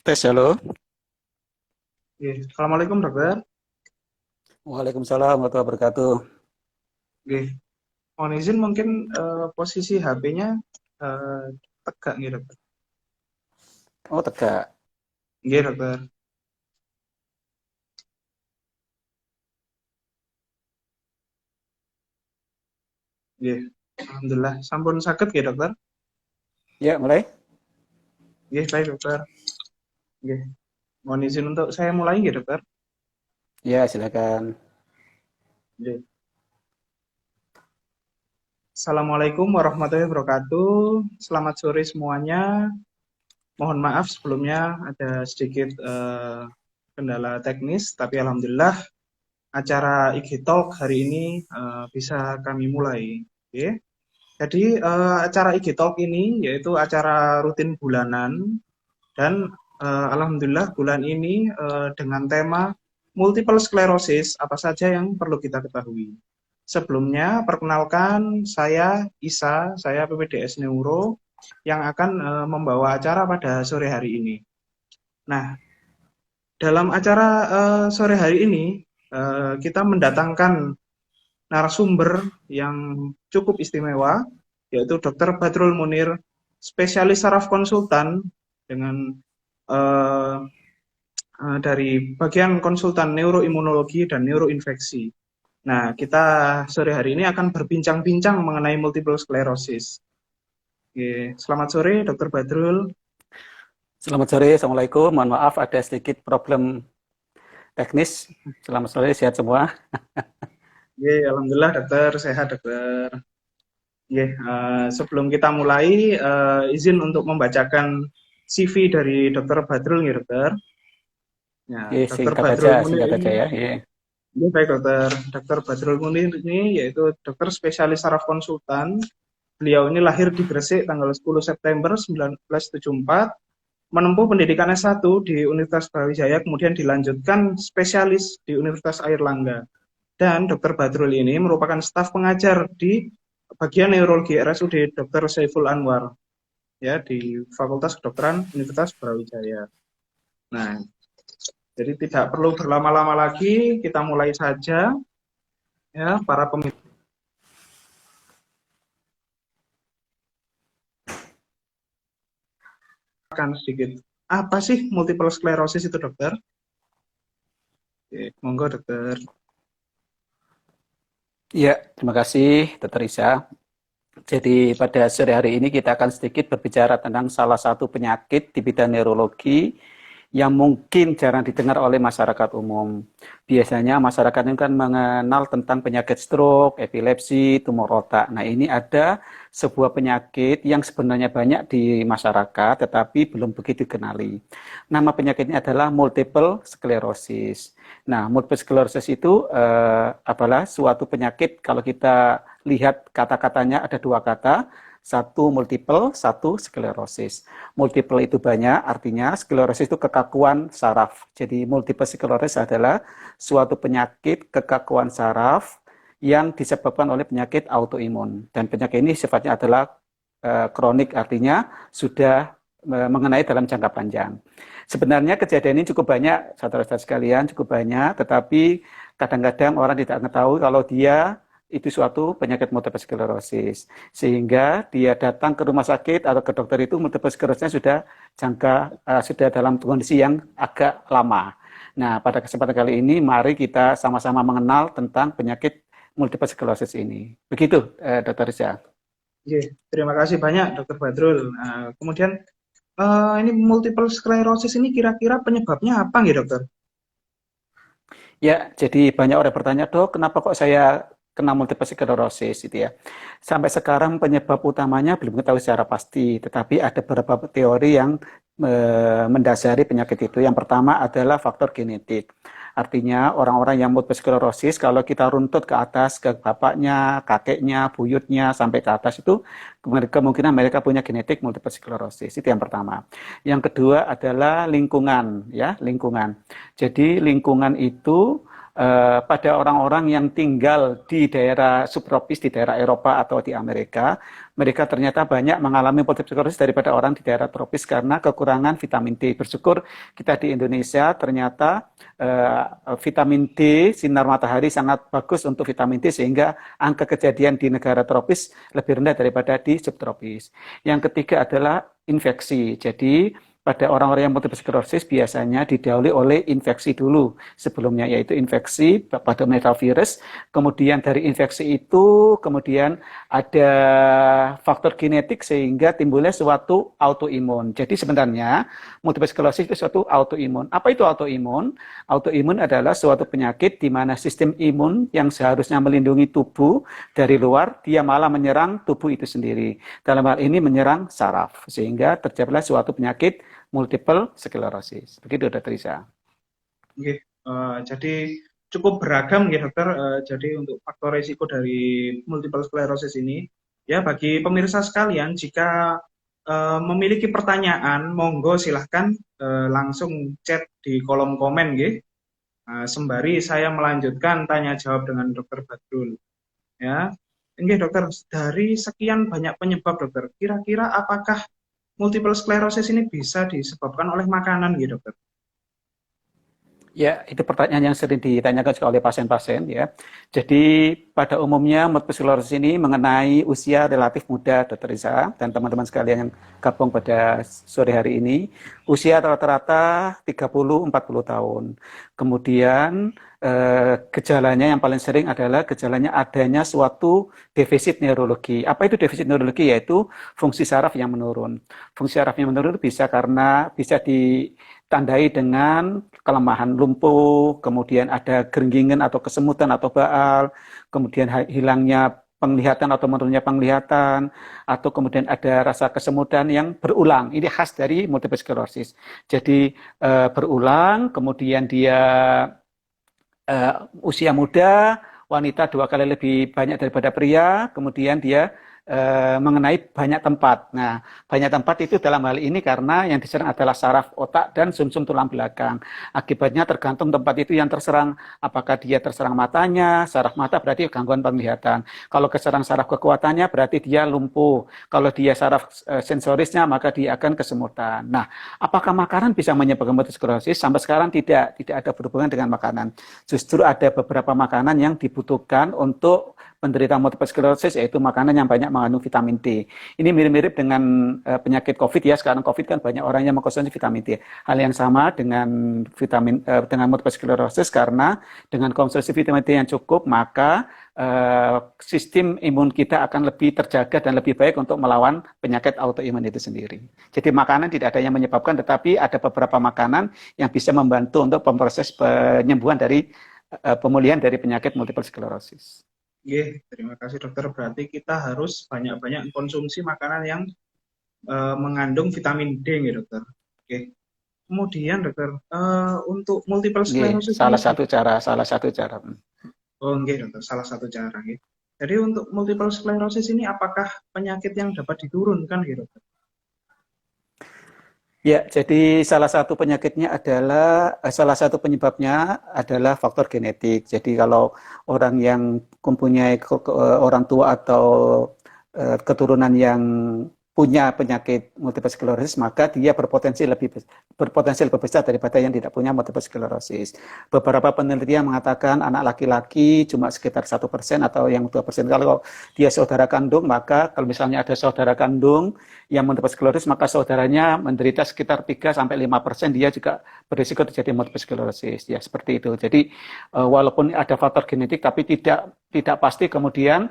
Tes, halo. Oke, Assalamualaikum dokter. Waalaikumsalam warahmatullahi wabarakatuh. Oke, mohon izin mungkin posisi HP-nya eh, tegak nih dokter. Oh, tegak. Oke dokter. Oke, Alhamdulillah. Sampun sakit ya dokter. Ya, mulai? Oke, baik dokter. Oke, mohon izin untuk saya mulai ya dokter. Ya, silakan. Oke. Assalamualaikum warahmatullahi wabarakatuh. Selamat sore semuanya. Mohon maaf sebelumnya ada sedikit kendala teknis, tapi alhamdulillah acara IG Talk hari ini bisa kami mulai. Oke. Jadi acara IG Talk ini yaitu acara rutin bulanan dan alhamdulillah bulan ini dengan tema multiple sclerosis apa saja yang perlu kita ketahui. Sebelumnya perkenalkan saya Isa, saya PPDS Neuro yang akan membawa acara pada sore hari ini. Nah, dalam acara sore hari ini kita mendatangkan narasumber yang cukup istimewa, yaitu Dr. Badrul Munir, spesialis saraf konsultan dengan eh, dari bagian konsultan neuroimunologi dan neuroinfeksi. Nah, kita sore hari ini akan berbincang-bincang mengenai multiple sclerosis. Oke, selamat sore, Dr. Badrul. Selamat sore, Assalamualaikum. Mohon maaf, ada sedikit problem teknis. Selamat sore, sehat semua. Oke, alhamdulillah, dokter, sehat, dokter. Oke, sebelum kita mulai, izin untuk membacakan CV dari Dr. Badrul, ya, dokter. Ya, Oke, Dr. Badrul Munir singkat ini aja ya. Ya. Ya, baik dokter. Dokter Badrul Munir ini yaitu dokter spesialis saraf konsultan. Beliau ini lahir di Gresik tanggal 10 September 1974, menempuh pendidikan S1 di Universitas Brawijaya, kemudian dilanjutkan spesialis di Universitas Airlangga. Dan Dokter Badrul ini merupakan staf pengajar di bagian neurologi RSUD Dr. Saiful Anwar ya di Fakultas Kedokteran Universitas Brawijaya. Nah, jadi tidak perlu berlama-lama lagi, kita mulai saja ya para pemirsa. Akan sedikit. Apa sih multiple sclerosis itu, dokter? Oke, monggo, dokter. Ya, terima kasih, Dr. Isa. Jadi pada sore hari ini kita akan sedikit berbicara tentang salah satu penyakit di bidang neurologi yang mungkin jarang didengar oleh masyarakat umum. Biasanya masyarakat ini kan mengenal tentang penyakit stroke, epilepsi, tumor otak. Nah, ini ada sebuah penyakit yang sebenarnya banyak di masyarakat tetapi belum begitu dikenali. Nama penyakitnya adalah multiple sclerosis. Nah, multiple sclerosis itu adalah suatu penyakit kalau kita lihat kata-katanya ada dua kata, satu multiple, satu sklerosis. Multiple itu banyak, artinya sklerosis itu kekakuan saraf. Jadi multiple sklerosis adalah suatu penyakit kekakuan saraf yang disebabkan oleh penyakit autoimun. Dan penyakit ini sifatnya adalah kronik, artinya sudah mengenai dalam jangka panjang. Sebenarnya kejadian ini cukup banyak, saudara-saudara sekalian, cukup banyak, tetapi kadang-kadang orang tidak mengetahui kalau dia itu suatu penyakit multiple sclerosis. Sehingga dia datang ke rumah sakit atau ke dokter itu multiple sclerosisnya sudah dalam kondisi yang agak lama. Nah, pada kesempatan kali ini mari kita sama-sama mengenal tentang penyakit multiple sclerosis ini. Begitu, Dokter Rizal. Oke, terima kasih banyak, dokter Badrul. Kemudian ini multiple sclerosis ini kira-kira penyebabnya apa nggih, dokter? Ya, jadi banyak orang bertanya, dok, kenapa kok saya kena multiple sclerosis gitu ya. Sampai sekarang penyebab utamanya belum diketahui secara pasti, tetapi ada beberapa teori yang mendasari penyakit itu. Yang pertama adalah faktor genetik. Artinya orang-orang yang multiple sclerosis, kalau kita runtut ke atas, ke bapaknya, kakeknya, buyutnya, sampai ke atas itu, kemungkinan mereka punya genetik multiple sclerosis. Itu yang pertama. Yang kedua adalah lingkungan, ya, lingkungan. Jadi lingkungan itu pada orang-orang yang tinggal di daerah subtropis, di daerah Eropa atau di Amerika, mereka ternyata banyak mengalami multiple sclerosis daripada orang di daerah tropis karena kekurangan vitamin D. Bersyukur kita di Indonesia ternyata vitamin D, sinar matahari sangat bagus untuk vitamin D sehingga angka kejadian di negara tropis lebih rendah daripada di subtropis. Yang ketiga adalah infeksi. Jadi pada orang-orang yang multiple sclerosis biasanya didahului oleh infeksi dulu sebelumnya, yaitu infeksi pada virus. Kemudian dari infeksi itu kemudian ada faktor genetik sehingga timbulnya suatu autoimun. Jadi sebenarnya multiple sclerosis itu suatu autoimun. Apa itu autoimun? Autoimun adalah suatu penyakit di mana sistem imun yang seharusnya melindungi tubuh dari luar, dia malah menyerang tubuh itu sendiri. Dalam hal ini menyerang saraf, sehingga terjadilah suatu penyakit multiple sclerosis. Begitu, Dr. Isa. Oke, jadi cukup beragam ya dokter. Jadi untuk faktor risiko dari multiple sclerosis ini, ya bagi pemirsa sekalian, jika memiliki pertanyaan, monggo silahkan langsung chat di kolom komen, ya. Sembari saya melanjutkan tanya jawab dengan Dokter Badrul. Ya, Oke, dokter, dari sekian banyak penyebab dokter, kira-kira apakah multiple sclerosis ini bisa disebabkan oleh makanan, gitu dokter? Ya, itu pertanyaan yang sering ditanyakan juga oleh pasien-pasien ya. Jadi pada umumnya multiple sclerosis ini mengenai usia relatif muda, Dr. Isa dan teman-teman sekalian yang gabung pada sore hari ini. Usia rata-rata 30-40 tahun. Kemudian gejalanya yang paling sering adalah gejalanya adanya suatu defisit neurologi. Apa itu defisit neurologi? Yaitu fungsi saraf yang menurun. Fungsi saraf yang menurun bisa ditandai dengan kelemahan lumpuh, kemudian ada gerenggingan atau kesemutan atau baal, kemudian hilangnya penglihatan atau menurunnya penglihatan, atau kemudian ada rasa kesemutan yang berulang. Ini khas dari multiple sclerosis. Jadi berulang, kemudian dia usia muda, wanita 2 kali lebih banyak daripada pria, kemudian dia mengenai banyak tempat. Nah, banyak tempat itu dalam hal ini karena yang diserang adalah saraf otak dan sumsum tulang belakang. Akibatnya tergantung tempat itu yang terserang. Apakah dia terserang matanya, saraf mata berarti gangguan penglihatan. Kalau keserang saraf kekuatannya berarti dia lumpuh. Kalau dia saraf sensorisnya maka dia akan kesemutan. Nah, apakah makanan bisa menyebabkan multiple sclerosis? Sampai sekarang tidak ada berhubungan dengan makanan. Justru ada beberapa makanan yang dibutuhkan untuk penderita multiple sclerosis, yaitu makanan yang banyak mengandung vitamin D. Ini mirip-mirip dengan penyakit COVID ya. Sekarang COVID kan banyak orang yang mengkonsumsi vitamin D. Hal yang sama dengan dengan multiple sclerosis karena dengan konsumsi vitamin D yang cukup maka sistem imun kita akan lebih terjaga dan lebih baik untuk melawan penyakit autoimun itu sendiri. Jadi makanan tidak ada yang menyebabkan, tetapi ada beberapa makanan yang bisa membantu untuk memproses penyembuhan dari pemulihan dari penyakit multiple sclerosis. Terima kasih dokter. Berarti kita harus banyak-banyak konsumsi makanan yang mengandung vitamin D, ya dokter. Kemudian dokter, untuk multiple sclerosis salah satu cara. Dokter, salah satu cara. Jadi untuk multiple sclerosis ini apakah penyakit yang dapat diturunkan, ya dokter? Ya, jadi salah satu penyebabnya adalah faktor genetik. Jadi kalau orang yang mempunyai orang tua atau keturunan yang punya penyakit multiple sclerosis, maka dia berpotensi lebih besar daripada yang tidak punya multiple sclerosis. Beberapa penelitian mengatakan anak laki-laki cuma sekitar 1% atau yang 2%. Kalau dia saudara kandung, maka kalau misalnya ada saudara kandung yang multiple sclerosis, maka saudaranya menderita sekitar 3-5%, dia juga berisiko terjadi multiple sclerosis. Ya, seperti itu. Jadi walaupun ada faktor genetik, tapi tidak pasti kemudian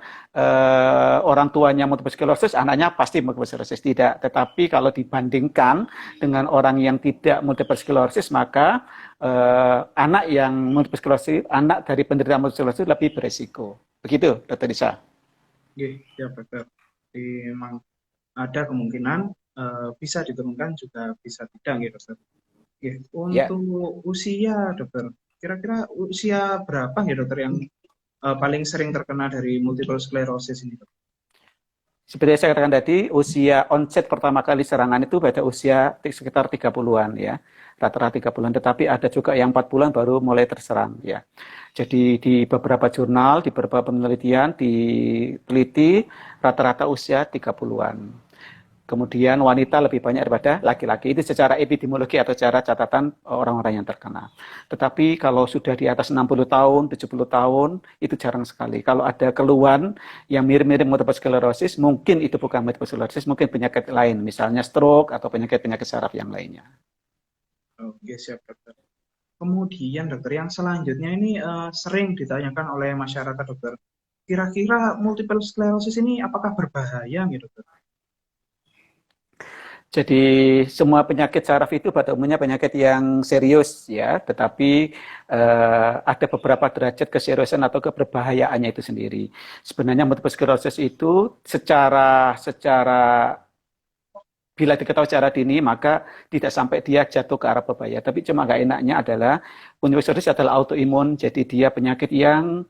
orang tuanya multiple sclerosis, anaknya pasti multiple sclerosis. Tidak. Tetapi kalau dibandingkan dengan orang yang tidak multiple sclerosis, maka anak yang multiple sclerosis, anak dari penderita multiple sclerosis lebih beresiko. Begitu, Dr. Isa. Ya, dokter. Memang ada kemungkinan bisa diturunkan, juga bisa tidak, ya dokter. Untuk usia, dokter, kira-kira usia berapa ya dokter yang paling sering terkena dari multiple sclerosis ini, dokter? Seperti saya katakan tadi, usia onset pertama kali serangan itu pada usia sekitar 30-an ya. Rata-rata 30-an, tetapi ada juga yang 4 bulan baru mulai terserang ya. Jadi di beberapa jurnal, di beberapa penelitian diteliti rata-rata usia 30-an. Kemudian wanita lebih banyak daripada laki-laki. Itu secara epidemiologi atau secara catatan orang-orang yang terkena. Tetapi kalau sudah di atas 60 tahun, 70 tahun, itu jarang sekali. Kalau ada keluhan yang mirip-mirip multiple sclerosis, mungkin itu bukan multiple sclerosis, mungkin penyakit lain, misalnya stroke atau penyakit-penyakit saraf yang lainnya. Oke, siap dokter. Kemudian dokter, yang selanjutnya ini sering ditanyakan oleh masyarakat dokter. Kira-kira multiple sclerosis ini apakah berbahaya gitu dokter? Jadi semua penyakit saraf itu pada umumnya penyakit yang serius ya, tetapi ada beberapa derajat keseriusan atau keberbahayaannya itu sendiri. Sebenarnya multiple sclerosis itu secara bila diketahui secara dini maka tidak sampai dia jatuh ke arah berbahaya. Tapi cuma nggak enaknya adalah multiple sclerosis adalah autoimun, jadi dia penyakit yang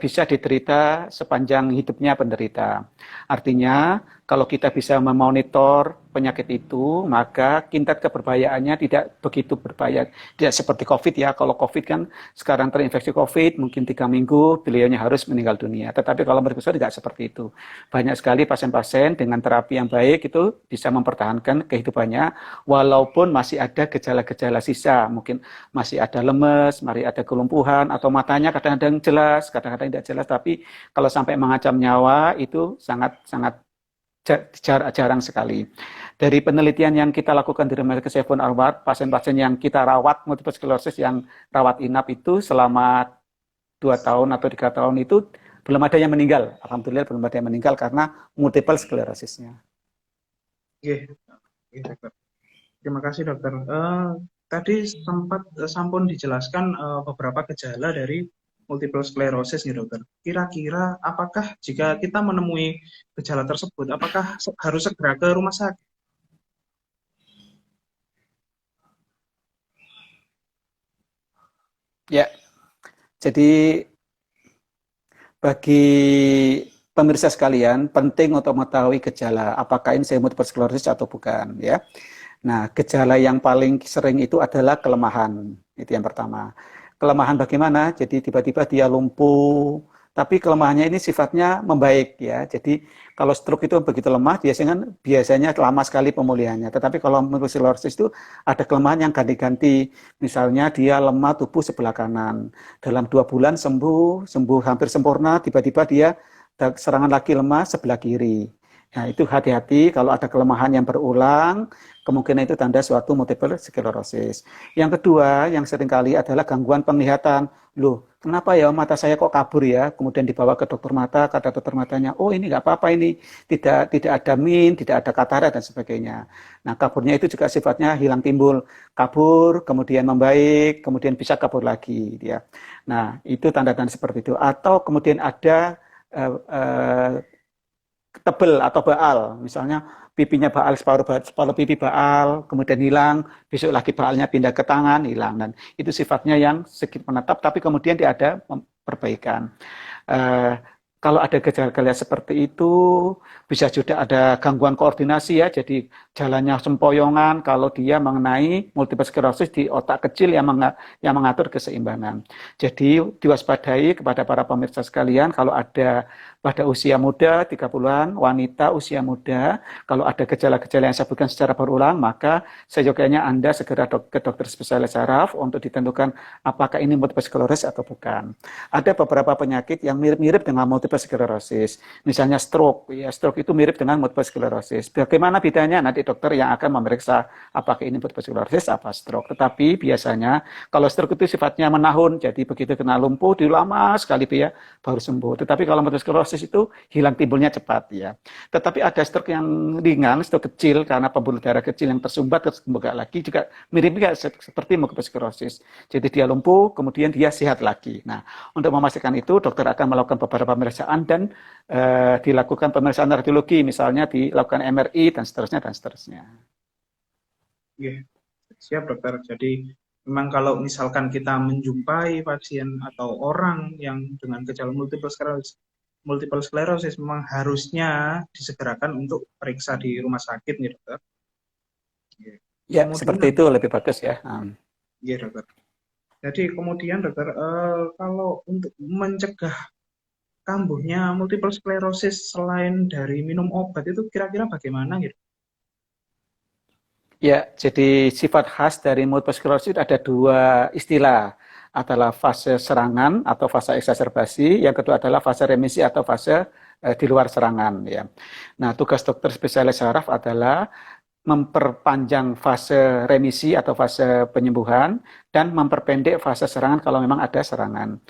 bisa diderita sepanjang hidupnya penderita. Artinya kalau kita bisa memonitor penyakit itu, maka tingkat keberbahayaannya tidak begitu berbahaya. Tidak seperti COVID ya. Kalau COVID kan sekarang terinfeksi COVID, mungkin 3 minggu beliaunya harus meninggal dunia. Tetapi kalau multiple sclerosis tidak seperti itu. Banyak sekali pasien-pasien dengan terapi yang baik itu bisa mempertahankan kehidupannya, walaupun masih ada gejala-gejala sisa. Mungkin masih ada lemes, masih ada kelumpuhan, atau matanya kadang-kadang jelas, kadang-kadang tidak jelas. Tapi kalau sampai mengancam nyawa, itu sangat-sangat jarang sekali. Dari penelitian yang kita lakukan di Rumah Sakit Saiful Anwar, pasien-pasien yang kita rawat multiple sclerosis yang rawat inap itu selama 2 tahun atau 3 tahun itu belum ada yang meninggal. Alhamdulillah belum ada yang meninggal karena multiple sclerosisnya. Oke, oke dokter. Terima kasih dokter. Tadi sempat sampun dijelaskan beberapa gejala dari multiple sclerosis nih dokter. Kira-kira apakah jika kita menemui gejala tersebut, apakah harus segera ke rumah sakit? Ya, jadi bagi pemirsa sekalian penting untuk mengetahui gejala apakah ini multiple sclerosis atau bukan ya. Nah, gejala yang paling sering itu adalah kelemahan. Itu yang pertama. Kelemahan bagaimana? Jadi tiba-tiba dia lumpuh, tapi kelemahannya ini sifatnya membaik ya. Jadi kalau stroke itu begitu lemah, biasanya lama sekali pemulihannya. Tetapi kalau multiple sclerosis itu ada kelemahan yang ganti-ganti. Misalnya dia lemah tubuh sebelah kanan. Dalam 2 bulan sembuh, sembuh hampir sempurna, tiba-tiba dia serangan lagi lemah sebelah kiri. Nah, itu hati-hati kalau ada kelemahan yang berulang, kemungkinan itu tanda suatu multiple sclerosis. Yang kedua, yang seringkali adalah gangguan penglihatan. Loh, kenapa ya mata saya kok kabur ya? Kemudian dibawa ke dokter mata, kata dokter matanya, oh ini nggak apa-apa ini, tidak ada min, tidak ada katarak dan sebagainya. Nah, kaburnya itu juga sifatnya hilang timbul, kabur, kemudian membaik, kemudian bisa kabur lagi, ya. Nah, itu tanda-tanda seperti itu. Atau kemudian ada tebel atau baal, misalnya pipinya baal, separuh pipi baal, kemudian hilang, besok lagi baalnya pindah ke tangan, hilang, dan itu sifatnya yang sedikit menetap, tapi kemudian dia ada perbaikan. Uh, Kalau ada gejala-gejala seperti itu, bisa juga ada gangguan koordinasi ya, jadi jalannya sempoyongan kalau dia mengenai multiple sclerosis di otak kecil yang mengatur keseimbangan. Jadi diwaspadai kepada para pemirsa sekalian, kalau ada pada usia muda, 30-an, wanita usia muda, kalau ada gejala-gejala yang saya sebutkan secara berulang, maka seyogyanya Anda segera ke dokter spesialis saraf untuk ditentukan apakah ini multiple sclerosis atau bukan. Ada beberapa penyakit yang mirip-mirip dengan multiple sclerosis. Misalnya stroke, ya stroke itu mirip dengan multiple sclerosis. Bagaimana bedanya? Nanti dokter yang akan memeriksa apakah ini multiple sclerosis apa stroke. Tetapi biasanya kalau stroke itu sifatnya menahun, jadi begitu kena lumpuh, di lama sekali ya baru sembuh. Tetapi kalau multiple sclerosis itu hilang timbulnya cepat ya. Tetapi ada stroke yang ringan, stroke kecil karena pembuluh darah kecil yang tersumbat terus kembali lagi juga mirip-mirip seperti multiple sclerosis. Jadi dia lumpuh, kemudian dia sehat lagi. Nah, untuk memastikan itu dokter akan melakukan beberapa pemeriksaan dan dilakukan pemeriksaan radiologi, misalnya dilakukan MRI dan seterusnya dan seterusnya. Oke, siap dokter. Jadi memang kalau misalkan kita menjumpai pasien atau orang yang dengan gejala multiple sclerosis, multiple sclerosis memang harusnya disegerakan untuk periksa di rumah sakit nih dokter. Iya. Ya, Kemudian, seperti itu lebih bagus ya. iya dokter. Jadi kemudian dokter, kalau untuk mencegah kambuhnya multiple sclerosis selain dari minum obat itu kira-kira bagaimana gitu? Ya, jadi sifat khas dari multiple sclerosis ada dua istilah, adalah fase serangan atau fase eksaserbasi, yang kedua adalah fase remisi atau fase di luar serangan. Ya. Nah, tugas dokter spesialis saraf adalah memperpanjang fase remisi atau fase penyembuhan dan memperpendek fase serangan kalau memang ada serangan.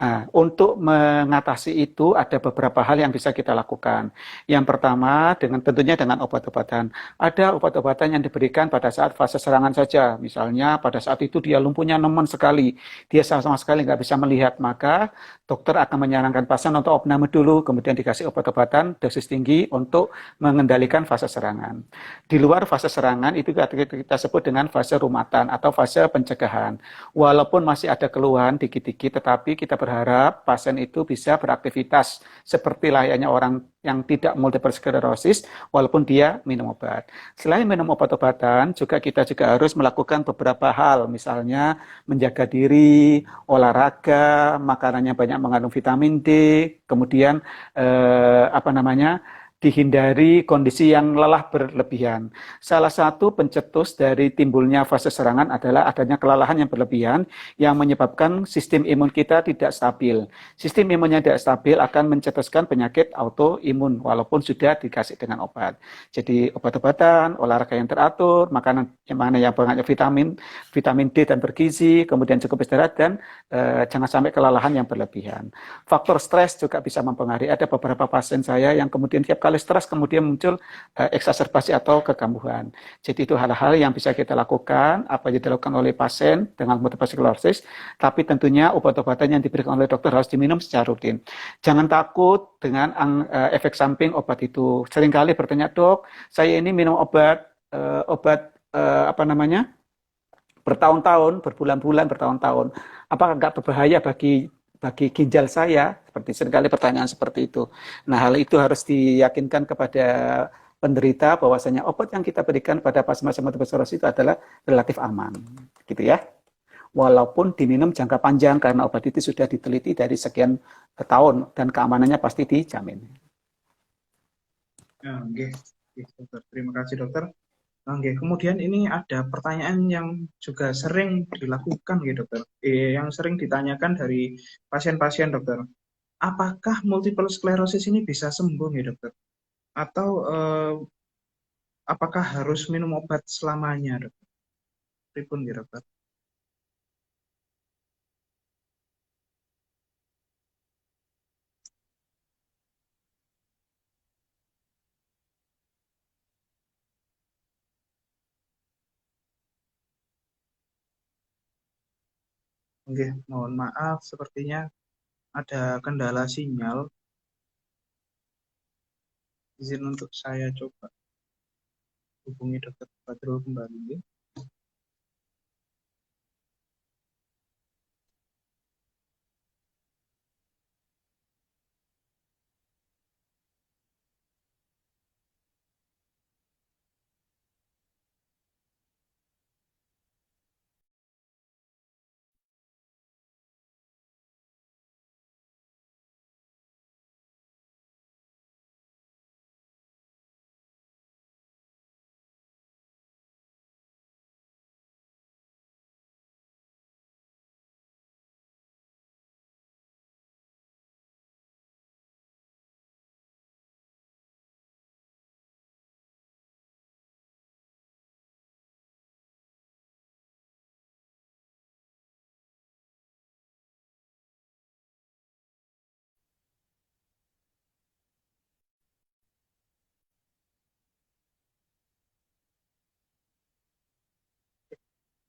Nah, untuk mengatasi itu ada beberapa hal yang bisa kita lakukan. Yang pertama tentunya dengan obat-obatan. Ada obat-obatan yang diberikan pada saat fase serangan saja. Misalnya pada saat itu dia lumpuhnya nemen sekali, dia sama sekali nggak bisa melihat, maka dokter akan menyarankan pasien untuk opname dulu, kemudian dikasih obat-obatan dosis tinggi untuk mengendalikan fase serangan. Di luar fase serangan itu kita sebut dengan fase rumatan atau fase pencegahan. Walaupun masih ada keluhan dikit-dikit, tetapi kita berharap pasien itu bisa beraktivitas seperti layaknya orang yang tidak multiple sclerosis, walaupun dia minum obat. Selain minum obat-obatan, kita juga harus melakukan beberapa hal, misalnya menjaga diri, olahraga, makanannya banyak mengandung vitamin D, kemudian dihindari kondisi yang lelah berlebihan. Salah satu pencetus dari timbulnya fase serangan adalah adanya kelelahan yang berlebihan yang menyebabkan sistem imun kita tidak stabil. Sistem imunnya tidak stabil akan mencetuskan penyakit autoimun walaupun sudah dikasih dengan obat. Jadi obat-obatan, olahraga yang teratur, makanan yang mana yang banyak vitamin D dan bergizi, kemudian cukup istirahat dan jangan sampai kelelahan yang berlebihan. Faktor stres juga bisa mempengaruhi. Ada beberapa pasien saya yang kemudian tiap kali stres kemudian muncul eksaserbasi atau kekambuhan. Jadi itu hal-hal yang bisa kita lakukan, apa yang dilakukan oleh pasien dengan multiple sclerosis, tapi tentunya obat-obatan yang diberikan oleh dokter harus diminum secara rutin. Jangan takut dengan efek samping obat itu. Seringkali bertanya, dok, saya ini minum obat bertahun-tahun, berbulan-bulan, bertahun-tahun. Apakah nggak berbahaya bagi ginjal saya? Seperti seringkali pertanyaan seperti itu. Nah, hal itu harus diyakinkan kepada penderita bahwasanya obat yang kita berikan pada pasien-pasien multiple sclerosis itu adalah relatif aman, gitu ya. Walaupun diminum jangka panjang karena obat itu sudah diteliti dari sekian tahun dan keamanannya pasti dijamin. Ya, oke, oke, dokter. Terima kasih dokter. Oke, kemudian ini ada pertanyaan yang juga sering dilakukan gitu dokter. Yang sering ditanyakan dari pasien-pasien dokter. Apakah multiple sclerosis ini bisa sembuh nih dokter? Atau apakah harus minum obat selamanya dokter? Pripun gitu dokter? Oke, mohon maaf sepertinya ada kendala sinyal. Izin untuk saya coba hubungi dokter Badrul kembali.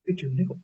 Videonya kok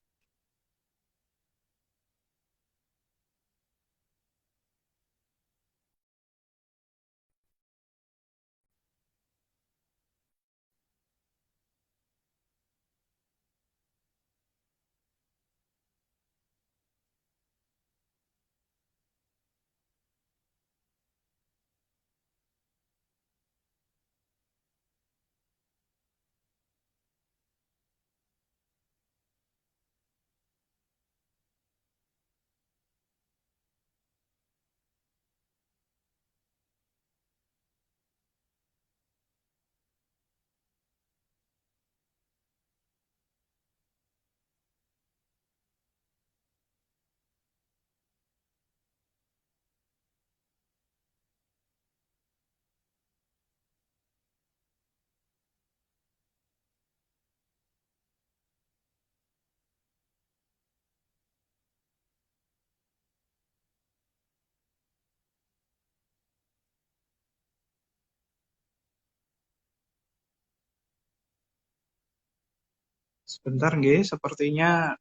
Sebentar nggih, sepertinya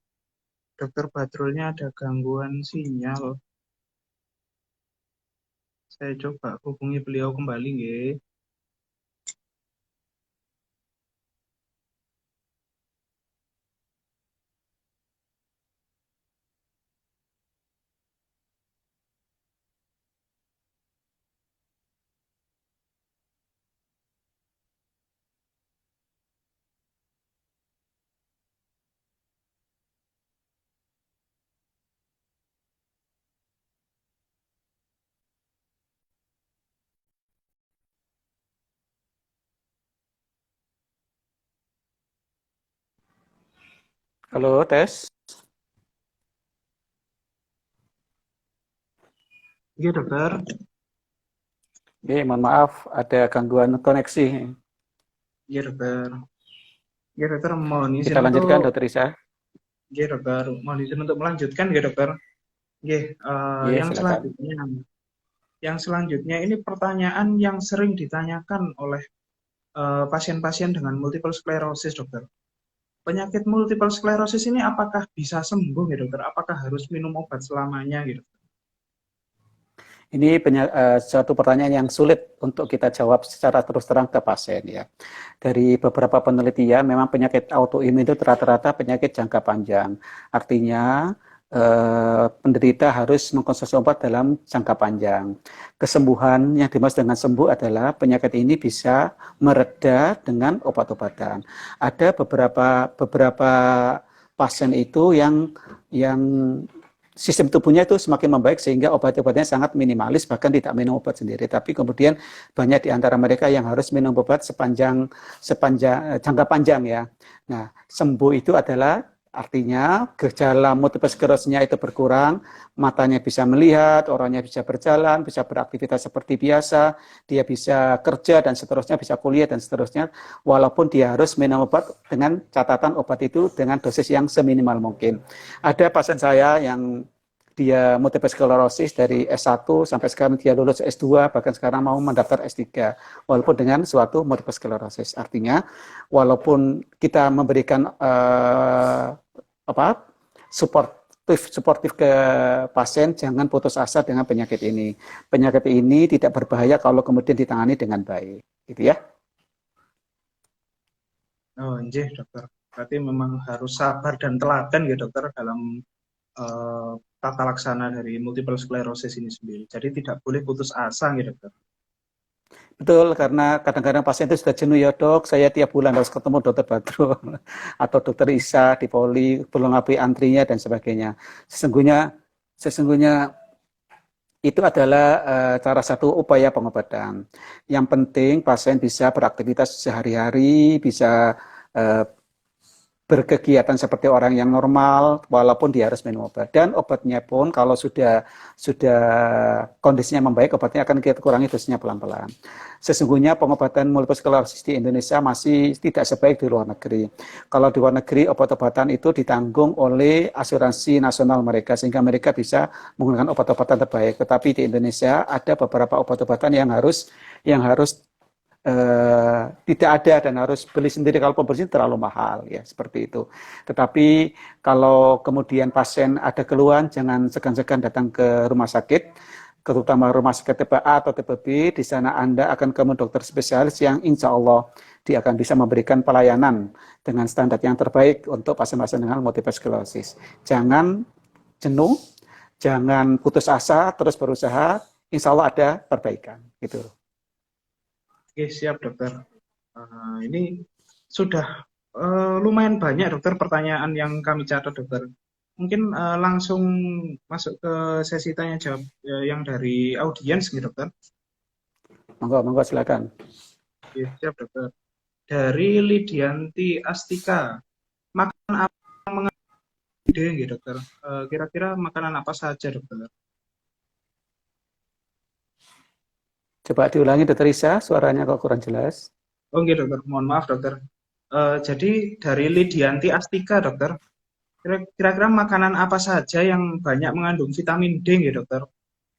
Dokter Badrulnya ada gangguan sinyal. Saya coba hubungi beliau kembali nggih. Halo, tes. Nggih, Dokter. Oke, mohon maaf, ada gangguan koneksi. Nggih, Dokter. Nggih, Dokter, mohon izin Kita lanjutkan, untuk Dokter Isa. nggih, Dokter. Mohon izin untuk melanjutkan nggih, Dokter. Nggih, Iya, yang silakan. selanjutnya. Yang selanjutnya ini pertanyaan yang sering ditanyakan oleh pasien-pasien dengan multiple sclerosis, Dokter. Penyakit multiple sclerosis ini apakah bisa sembuh ya, Dokter? Apakah harus minum obat selamanya gitu? Ini suatu pertanyaan yang sulit untuk kita jawab secara terus terang ke pasien ya. Dari beberapa penelitian, memang penyakit autoimun itu rata-rata penyakit jangka panjang. Artinya penderita harus mengkonsumsi obat dalam jangka panjang. Kesembuhan yang dimaksud dengan sembuh adalah penyakit ini bisa mereda dengan obat-obatan. Ada beberapa pasien itu yang sistem tubuhnya itu semakin membaik sehingga obat-obatnya sangat minimalis, bahkan tidak minum obat sendiri. Tapi kemudian banyak di antara mereka yang harus minum obat sepanjang jangka panjang ya. Nah, sembuh itu adalah artinya gejala multiple sclerosisnya itu berkurang, matanya bisa melihat, orangnya bisa berjalan, bisa beraktivitas seperti biasa, dia bisa kerja dan seterusnya, bisa kuliah dan seterusnya, walaupun dia harus minum obat dengan catatan obat itu dengan dosis yang seminimal mungkin. Ada pasien saya yang dia multiple sclerosis dari S1 sampai sekarang dia lulus S2, bahkan sekarang mau mendaftar S3, walaupun dengan suatu multiple sclerosis. Artinya, walaupun kita memberikan suportif ke pasien, jangan putus asa dengan penyakit ini. Penyakit ini tidak berbahaya kalau kemudian ditangani dengan baik, gitu ya. Oh, nggih, Dokter. Berarti memang harus sabar dan telaten ya, Dokter, dalam tata laksana dari multiple sclerosis ini sendiri. Jadi tidak boleh putus asa ya, Dokter. Betul, karena kadang-kadang pasien itu sudah jenuh ya dok, saya tiap bulan harus ketemu dokter Badrul atau dokter Isa di Poli, belum ngapain antrinya dan sebagainya. Sesungguhnya itu adalah cara satu upaya pengobatan. Yang penting pasien bisa beraktivitas sehari-hari, bisa uh, berkegiatan seperti orang yang normal, walaupun dia harus minum obat. Dan obatnya pun kalau sudah kondisinya membaik, obatnya akan kita kurangi dosisnya pelan-pelan. Sesungguhnya pengobatan multiple sclerosis di Indonesia masih tidak sebaik di luar negeri. Kalau di luar negeri obat-obatan itu ditanggung oleh asuransi nasional mereka, sehingga mereka bisa menggunakan obat-obatan terbaik. Tetapi di Indonesia ada beberapa obat-obatan yang harus tidak ada dan harus beli sendiri, kalau pembersih terlalu mahal ya, seperti itu. Tetapi kalau kemudian pasien ada keluhan, jangan segan-segan datang ke rumah sakit, terutama rumah sakit tipe A atau tipe B. Di sana Anda akan ketemu dokter spesialis yang insya Allah dia akan bisa memberikan pelayanan dengan standar yang terbaik untuk pasien-pasien dengan multiple sclerosis. Jangan jenuh, jangan putus asa, terus berusaha, insya Allah ada perbaikan gitu. Oke, siap, Dokter. Ini sudah lumayan banyak, Dokter, pertanyaan yang kami catat, Dokter. Mungkin langsung masuk ke sesi tanya jawab yang dari audiens, nih, Dokter. Monggo, silakan. Oke, siap, Dokter. Dari Lidianti Astika, makanan apa yang mengandung ide, Dokter? Kira-kira makanan apa saja, Dokter? Coba diulangi Dokter Isa, suaranya kok kurang jelas. Oh, Dokter. Mohon maaf, Dokter. Jadi dari Lidianti Astika, Dokter. Kira-kira makanan apa saja yang banyak mengandung vitamin D, Dokter?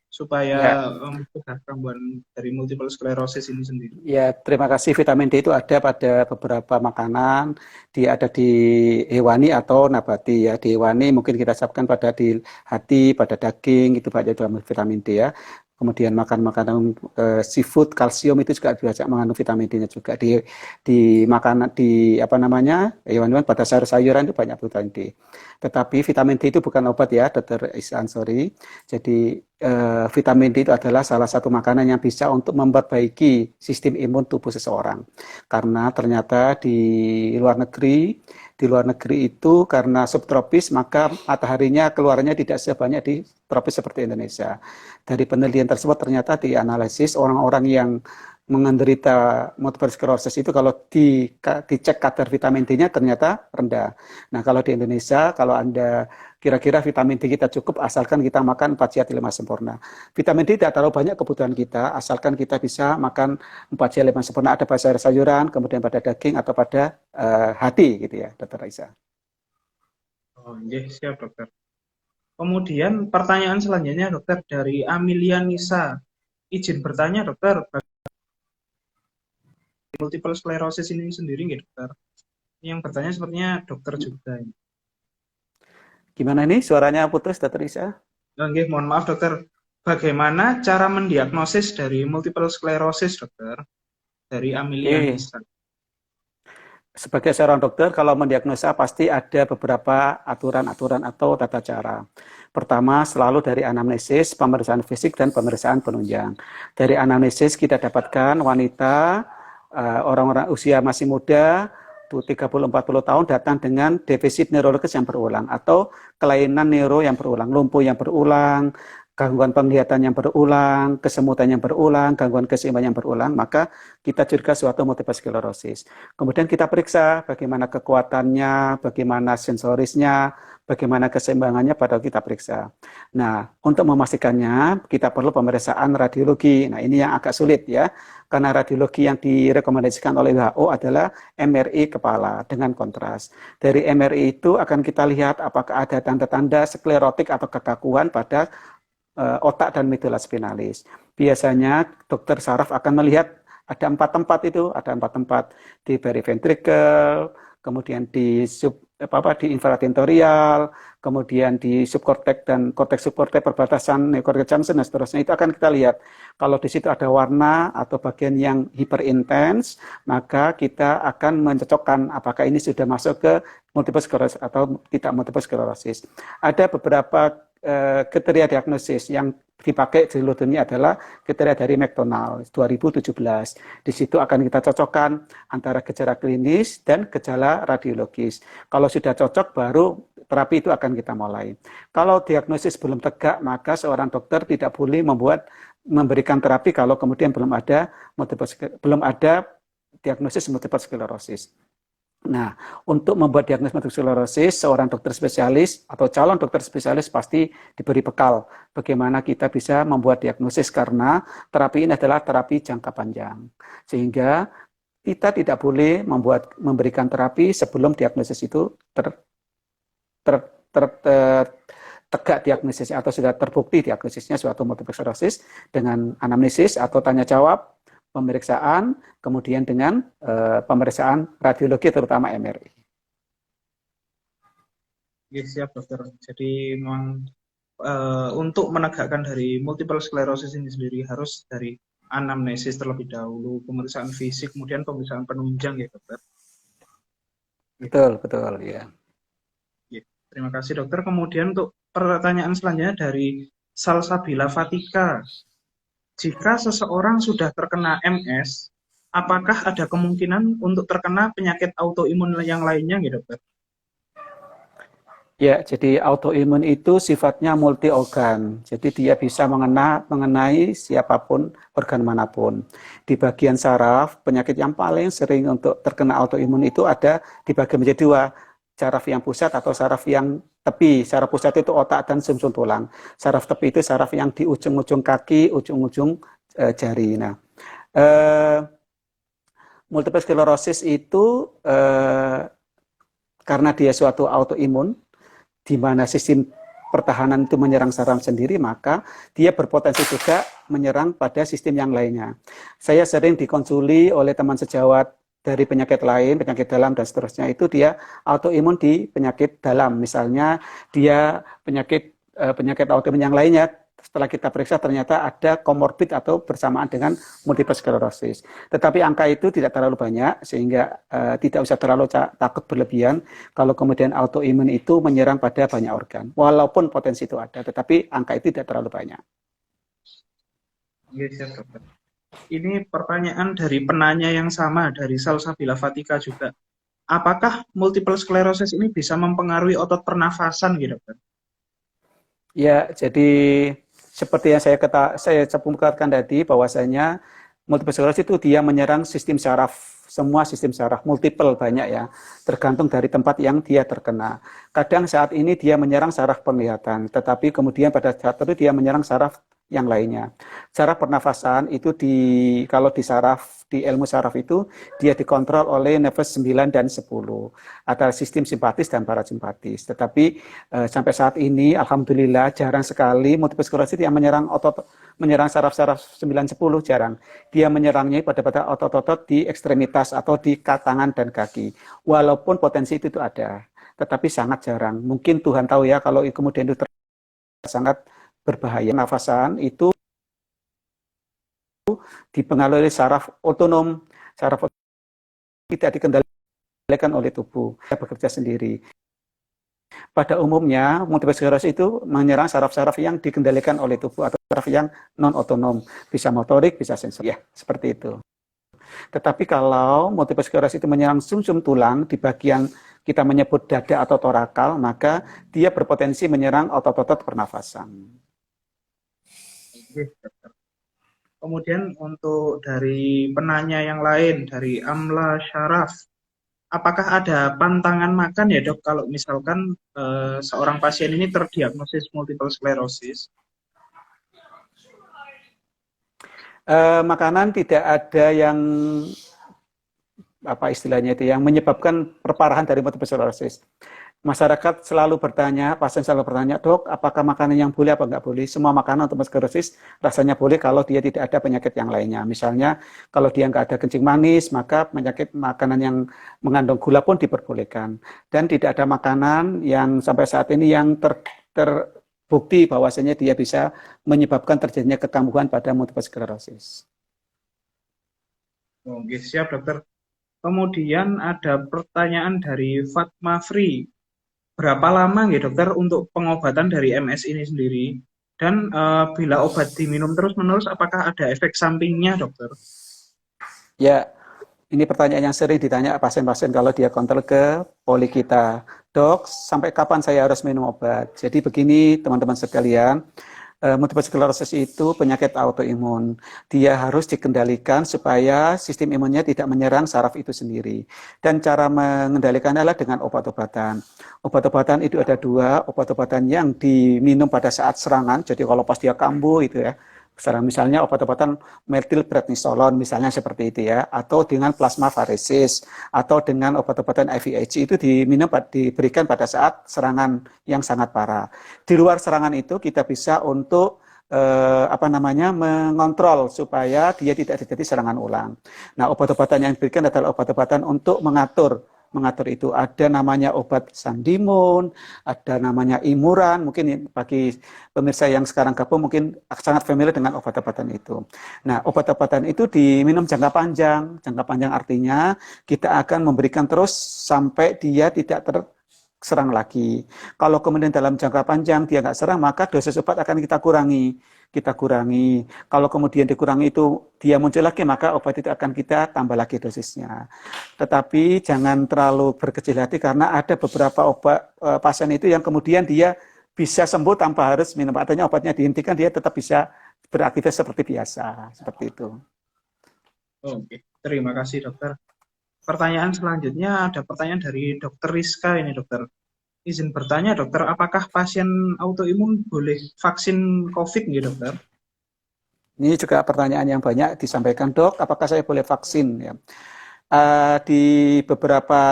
supaya Ya, mencegah kambuhan dari multiple sclerosis ini sendiri? ya, terima kasih. Vitamin D itu ada pada beberapa makanan, dia ada di hewani atau nabati ya. Di hewani mungkin kita siapkan pada di hati, pada daging, itu banyak vitamin D ya. Kemudian makan makanan seafood, kalsium itu juga bisa mengandung vitamin D-nya juga. Di makanan di apa namanya hewan-hewan pada sayur-sayuran itu banyak vitamin D. Tetapi vitamin D itu bukan obat ya, Dokter Ihsan, sorry. Jadi vitamin D itu adalah salah satu makanan yang bisa untuk memperbaiki sistem imun tubuh seseorang. Karena ternyata di luar negeri itu karena subtropis maka mataharinya keluarnya tidak sebanyak di tropis seperti Indonesia. Dari penelitian tersebut ternyata dianalisis orang-orang yang menderita multiple sclerosis itu kalau dicek kadar vitamin D-nya ternyata rendah. Nah, kalau di Indonesia, kalau Anda kira-kira vitamin D kita cukup asalkan kita makan 4 sehat 5 sempurna. Vitamin D tidak terlalu banyak kebutuhan kita, asalkan kita bisa makan 4 sehat 5 sempurna, ada pada sayur-sayuran, kemudian pada daging atau pada hati gitu ya, Dokter Raisa. Oh, iya, siap dokter. Kemudian pertanyaan selanjutnya dokter dari Amelia Nisa. Izin bertanya dokter, multiple sclerosis ini sendiri nggak dokter? Yang bertanya sepertinya dokter juga. Gimana ini suaranya putus, Dokter Raisa? Oke, mohon maaf dokter. Bagaimana cara mendiagnosis dari multiple sclerosis dokter? Dari Amelia Oke. Nisa. Sebagai seorang dokter, kalau mendiagnosa pasti ada beberapa aturan-aturan atau tata cara. Pertama, selalu dari anamnesis, pemeriksaan fisik, dan pemeriksaan penunjang. Dari anamnesis kita dapatkan wanita, orang-orang usia masih muda, 30-40 tahun datang dengan defisit neurologis yang berulang atau kelainan neuro yang berulang, lumpuh yang berulang, gangguan penglihatan yang berulang, kesemutan yang berulang, gangguan keseimbangan yang berulang, maka kita curiga suatu multiple sclerosis. Kemudian kita periksa bagaimana kekuatannya, bagaimana sensorisnya, bagaimana keseimbangannya pada kita periksa. Nah, untuk memastikannya kita perlu pemeriksaan radiologi. Nah, ini yang agak sulit ya, karena radiologi yang direkomendasikan oleh WHO adalah MRI kepala dengan kontras. Dari MRI itu akan kita lihat apakah ada tanda-tanda sklerotik atau kekakuan pada otak dan medula spinalis. Biasanya dokter saraf akan melihat ada 4 tempat itu, ada 4 tempat di periventrikel, kemudian di infratentorial, kemudian di subkorteks dan korteks subkorteks perbatasan neokortex junction dan seterusnya. Itu akan kita lihat. Kalau di situ ada warna atau bagian yang hiperintens, maka kita akan mencocokkan apakah ini sudah masuk ke multiple sclerosis atau tidak multiple sclerosis. Ada beberapa kriteria diagnosis yang dipakai di seluruh dunia adalah kriteria dari McDonald 2017. Di situ akan kita cocokkan antara gejala klinis dan gejala radiologis. Kalau sudah cocok, baru terapi itu akan kita mulai. Kalau diagnosis belum tegak, maka seorang dokter tidak boleh memberikan terapi kalau kemudian belum ada diagnosis multiple sclerosis. Nah, untuk membuat diagnosis multiple sclerosis, seorang dokter spesialis atau calon dokter spesialis pasti diberi bekal bagaimana kita bisa membuat diagnosis karena terapi ini adalah terapi jangka panjang. Sehingga kita tidak boleh memberikan terapi sebelum diagnosis itu tegak diagnosisnya atau sudah terbukti diagnosisnya suatu multiple sclerosis dengan anamnesis atau tanya jawab, pemeriksaan, kemudian dengan pemeriksaan radiologi terutama MRI. Ya, siap dokter. Jadi memang untuk menegakkan dari multiple sclerosis ini sendiri harus dari anamnesis terlebih dahulu, pemeriksaan fisik, kemudian pemeriksaan penunjang ya dokter. Betul, betul ya. Ya, terima kasih dokter. Kemudian untuk pertanyaan selanjutnya dari Salsabila Fatika. Jika seseorang sudah terkena MS, apakah ada kemungkinan untuk terkena penyakit autoimun yang lainnya ya dokter? Ya, jadi autoimun itu sifatnya multi organ. Jadi dia bisa mengenai siapapun, organ manapun. Di bagian saraf, penyakit yang paling sering untuk terkena autoimun itu ada dibagi menjadi 2, saraf yang pusat atau saraf yang tepi. Saraf pusat itu otak dan sumsum tulang. Saraf tepi itu saraf yang di ujung-ujung kaki, ujung-ujung jari. Nah, multiple sclerosis itu karena dia suatu autoimun, di mana sistem pertahanan itu menyerang saraf sendiri, maka dia berpotensi juga menyerang pada sistem yang lainnya. Saya sering dikonsuli oleh teman sejawat dari penyakit lain, penyakit dalam dan seterusnya, itu dia autoimun di penyakit dalam. Misalnya dia penyakit autoimun yang lainnya, setelah kita periksa ternyata ada komorbid atau bersamaan dengan multiple sklerosis. Tetapi angka itu tidak terlalu banyak sehingga tidak usah terlalu takut berlebihan kalau kemudian autoimun itu menyerang pada banyak organ. Walaupun potensi itu ada, tetapi angka itu tidak terlalu banyak. Iya, siap, dokter. Ini pertanyaan dari penanya yang sama, dari Salsabila Fatika juga. Apakah multiple sclerosis ini bisa mempengaruhi otot pernafasan gitu, dokter? Ya, jadi seperti yang saya sebutkan tadi, bahwasanya multiple sclerosis itu dia menyerang sistem saraf, semua sistem saraf, multiple banyak ya, tergantung dari tempat yang dia terkena. Kadang saat ini dia menyerang saraf penglihatan, tetapi kemudian pada saat itu dia menyerang saraf yang lainnya. Saraf pernafasan itu kalau di ilmu saraf itu dia dikontrol oleh nervus 9 dan 10. Ada sistem simpatis dan parasimpatis. Tetapi sampai saat ini alhamdulillah jarang sekali multiple sclerosis yang menyerang saraf-saraf 9 10 jarang. Dia menyerangnya pada otot-otot di ekstremitas atau di tangan dan kaki. Walaupun potensi itu ada, tetapi sangat jarang. Mungkin Tuhan tahu ya kalau kemudian itu sangat berbahaya. Nafasan itu dipengaruhi oleh saraf otonom, saraf tidak dikendalikan oleh tubuh, dia bekerja sendiri. Pada umumnya, multiple sclerosis itu menyerang saraf-saraf yang dikendalikan oleh tubuh atau saraf yang non-otonom, bisa motorik, bisa sensor, ya seperti itu. Tetapi kalau multiple sclerosis itu menyerang sumsum tulang di bagian kita menyebut dada atau torakal, maka dia berpotensi menyerang otot-otot pernafasan. Kemudian untuk dari penanya yang lain, dari Amla Syaraf, apakah ada pantangan makan ya dok kalau misalkan seorang pasien ini terdiagnosis multiple sclerosis? Makanan tidak ada yang apa istilahnya itu yang menyebabkan perparahan dari multiple sclerosis. Masyarakat selalu bertanya, pasien selalu bertanya, dok, apakah makanan yang boleh apa nggak boleh? Semua makanan untuk sklerosis rasanya boleh kalau dia tidak ada penyakit yang lainnya. Misalnya, kalau dia nggak ada kencing manis, maka makanan yang mengandung gula pun diperbolehkan. Dan tidak ada makanan yang sampai saat ini yang terbukti bahwasanya dia bisa menyebabkan terjadinya kekambuhan pada multiple sklerosis. Oke, siap dokter. Kemudian ada pertanyaan dari Fatma Free. Berapa lama nggih dokter untuk pengobatan dari MS ini sendiri? Dan bila obat diminum terus-menerus, apakah ada efek sampingnya dokter? Ya, ini pertanyaan yang sering ditanya pasien-pasien kalau dia kontrol ke poli kita. Dok, sampai kapan saya harus minum obat? Jadi begini teman-teman sekalian, multiple sclerosis itu penyakit autoimun. Dia harus dikendalikan supaya sistem imunnya tidak menyerang saraf itu sendiri. Dan cara mengendalikannya adalah dengan obat-obatan. Obat-obatan itu ada dua, obat-obatan yang diminum pada saat serangan, jadi kalau pas dia kambuh itu ya, misalnya obat-obatan metilprednisolon misalnya seperti itu ya, atau dengan plasmafaresis, atau dengan obat-obatan IVIG itu diberikan pada saat serangan yang sangat parah. Di luar serangan itu kita bisa untuk mengontrol supaya dia tidak terjadi serangan ulang. Nah, obat-obatan yang diberikan adalah obat-obatan untuk mengatur itu. Ada namanya obat Sandimun, ada namanya Imuran, mungkin bagi pemirsa yang sekarang gabung mungkin sangat familiar dengan obat-obatan itu. Nah, obat-obatan itu diminum jangka panjang artinya kita akan memberikan terus sampai dia tidak serang lagi. Kalau kemudian dalam jangka panjang dia nggak serang, maka dosis obat akan kita kurangi. Kalau kemudian dikurangi itu dia muncul lagi, maka obat itu akan kita tambah lagi dosisnya. Tetapi jangan terlalu berkecil hati karena ada beberapa obat pasien itu yang kemudian dia bisa sembuh tanpa harus minum. Artinya obatnya dihentikan, dia tetap bisa beraktivitas seperti biasa. Seperti itu. Oke, terima kasih dokter. Pertanyaan selanjutnya ada pertanyaan dari dokter Rizka ini dokter. Izin bertanya dokter, apakah pasien autoimun boleh vaksin COVID nih dokter? Ini juga pertanyaan yang banyak disampaikan, dok, apakah saya boleh vaksin? Ya. Di beberapa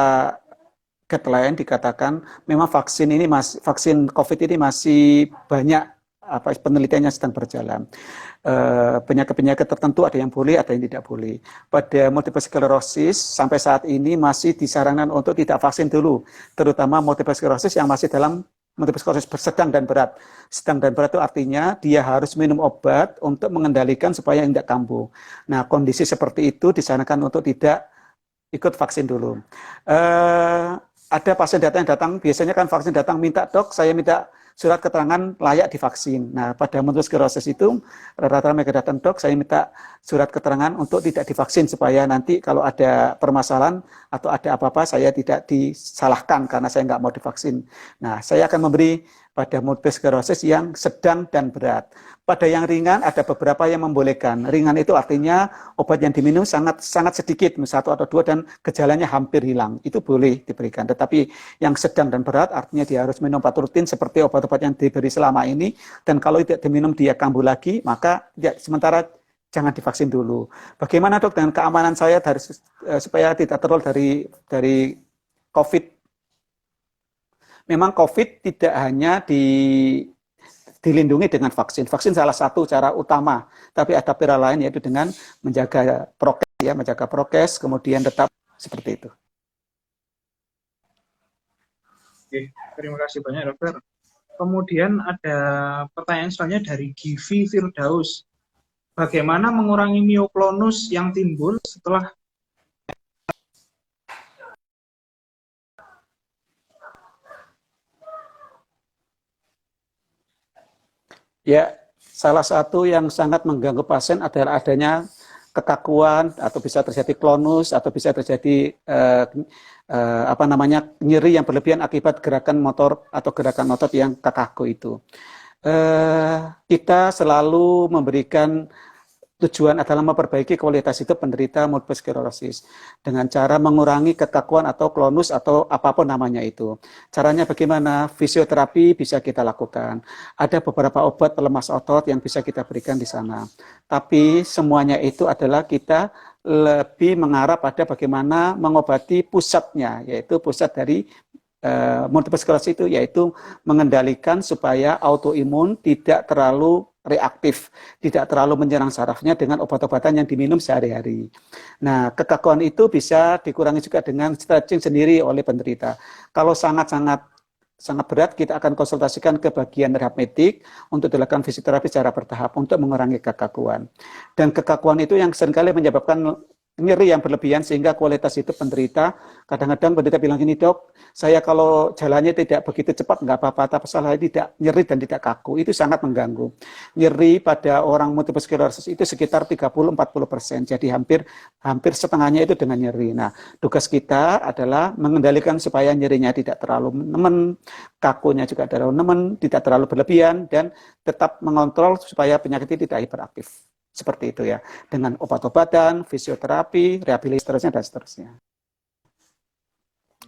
guideline dikatakan memang vaksin COVID ini masih banyak penelitiannya sedang berjalan. Penyakit-penyakit tertentu ada yang boleh, ada yang tidak boleh. Pada multiple sclerosis sampai saat ini masih disarankan untuk tidak vaksin dulu, terutama multiple sclerosis yang masih dalam multiple sclerosis sedang dan berat. Sedang dan berat itu artinya dia harus minum obat untuk mengendalikan supaya tidak kambuh. Nah, kondisi seperti itu disarankan untuk tidak ikut vaksin dulu. Ada pasien datang, biasanya kan vaksin datang minta, dok, saya minta surat keterangan layak divaksin. Nah, pada multiple sclerosis itu rata-rata mereka datang, dok, saya minta surat keterangan untuk tidak divaksin supaya nanti kalau ada permasalahan atau ada apa-apa saya tidak disalahkan karena saya nggak mau divaksin. Nah, saya akan memberi pada multiple sclerosis yang sedang dan berat. Pada yang ringan ada beberapa yang membolehkan. Ringan itu artinya obat yang diminum sangat sedikit, 1 atau 2 dan gejalanya hampir hilang. Itu boleh diberikan. Tetapi yang sedang dan berat artinya dia harus minum obat rutin seperti obat-obat yang diberi selama ini. Dan kalau tidak diminum dia kambuh lagi, maka sementara jangan divaksin dulu. Bagaimana dok dengan keamanan saya supaya tidak terlalu dari COVID? Memang COVID tidak hanya dilindungi dengan vaksin. Vaksin salah satu cara utama, tapi ada cara lain yaitu dengan menjaga prokes, kemudian tetap seperti itu. Oke, terima kasih banyak dokter. Kemudian ada pertanyaan selanjutnya dari Givi Firdaus. Bagaimana mengurangi mioklonus yang timbul setelah Ya, salah satu yang sangat mengganggu pasien adalah adanya kekakuan atau bisa terjadi klonus atau bisa terjadi nyeri yang berlebihan akibat gerakan motor atau gerakan otot yang kaku itu. Kita selalu memberikan tujuan adalah memperbaiki kualitas hidup penderita multiple sclerosis dengan cara mengurangi kekakuan atau klonus atau apapun namanya itu. Caranya bagaimana? Fisioterapi bisa kita lakukan. Ada beberapa obat pelemas otot yang bisa kita berikan di sana. Tapi semuanya itu adalah kita lebih mengarah pada bagaimana mengobati pusatnya, yaitu pusat dari multiple sclerosis itu, yaitu mengendalikan supaya autoimun tidak terlalu reaktif, tidak terlalu menyerang sarafnya dengan obat-obatan yang diminum sehari-hari. Nah, kekakuan itu bisa dikurangi juga dengan stretching sendiri oleh penderita. Kalau sangat berat, kita akan konsultasikan ke bagian rehab medik untuk dilakukan fisioterapi secara bertahap untuk mengurangi kekakuan. Dan kekakuan itu yang seringkali menyebabkan nyeri yang berlebihan sehingga kualitas hidup penderita. Kadang-kadang penderita bilang gini, dok, saya kalau jalannya tidak begitu cepat nggak apa-apa, tapi saya tidak nyeri dan tidak kaku. Itu sangat mengganggu. Nyeri pada orang multiple sclerosis itu sekitar 30-40%. Jadi hampir setengahnya itu dengan nyeri. Nah, tugas kita adalah mengendalikan supaya nyerinya tidak terlalu nemen, kakunya juga terlalu nemen, tidak terlalu berlebihan, dan tetap mengontrol supaya penyakit itu tidak hiperaktif. Seperti itu ya, dengan obat-obatan, fisioterapi, rehabilitasi, dan seterusnya.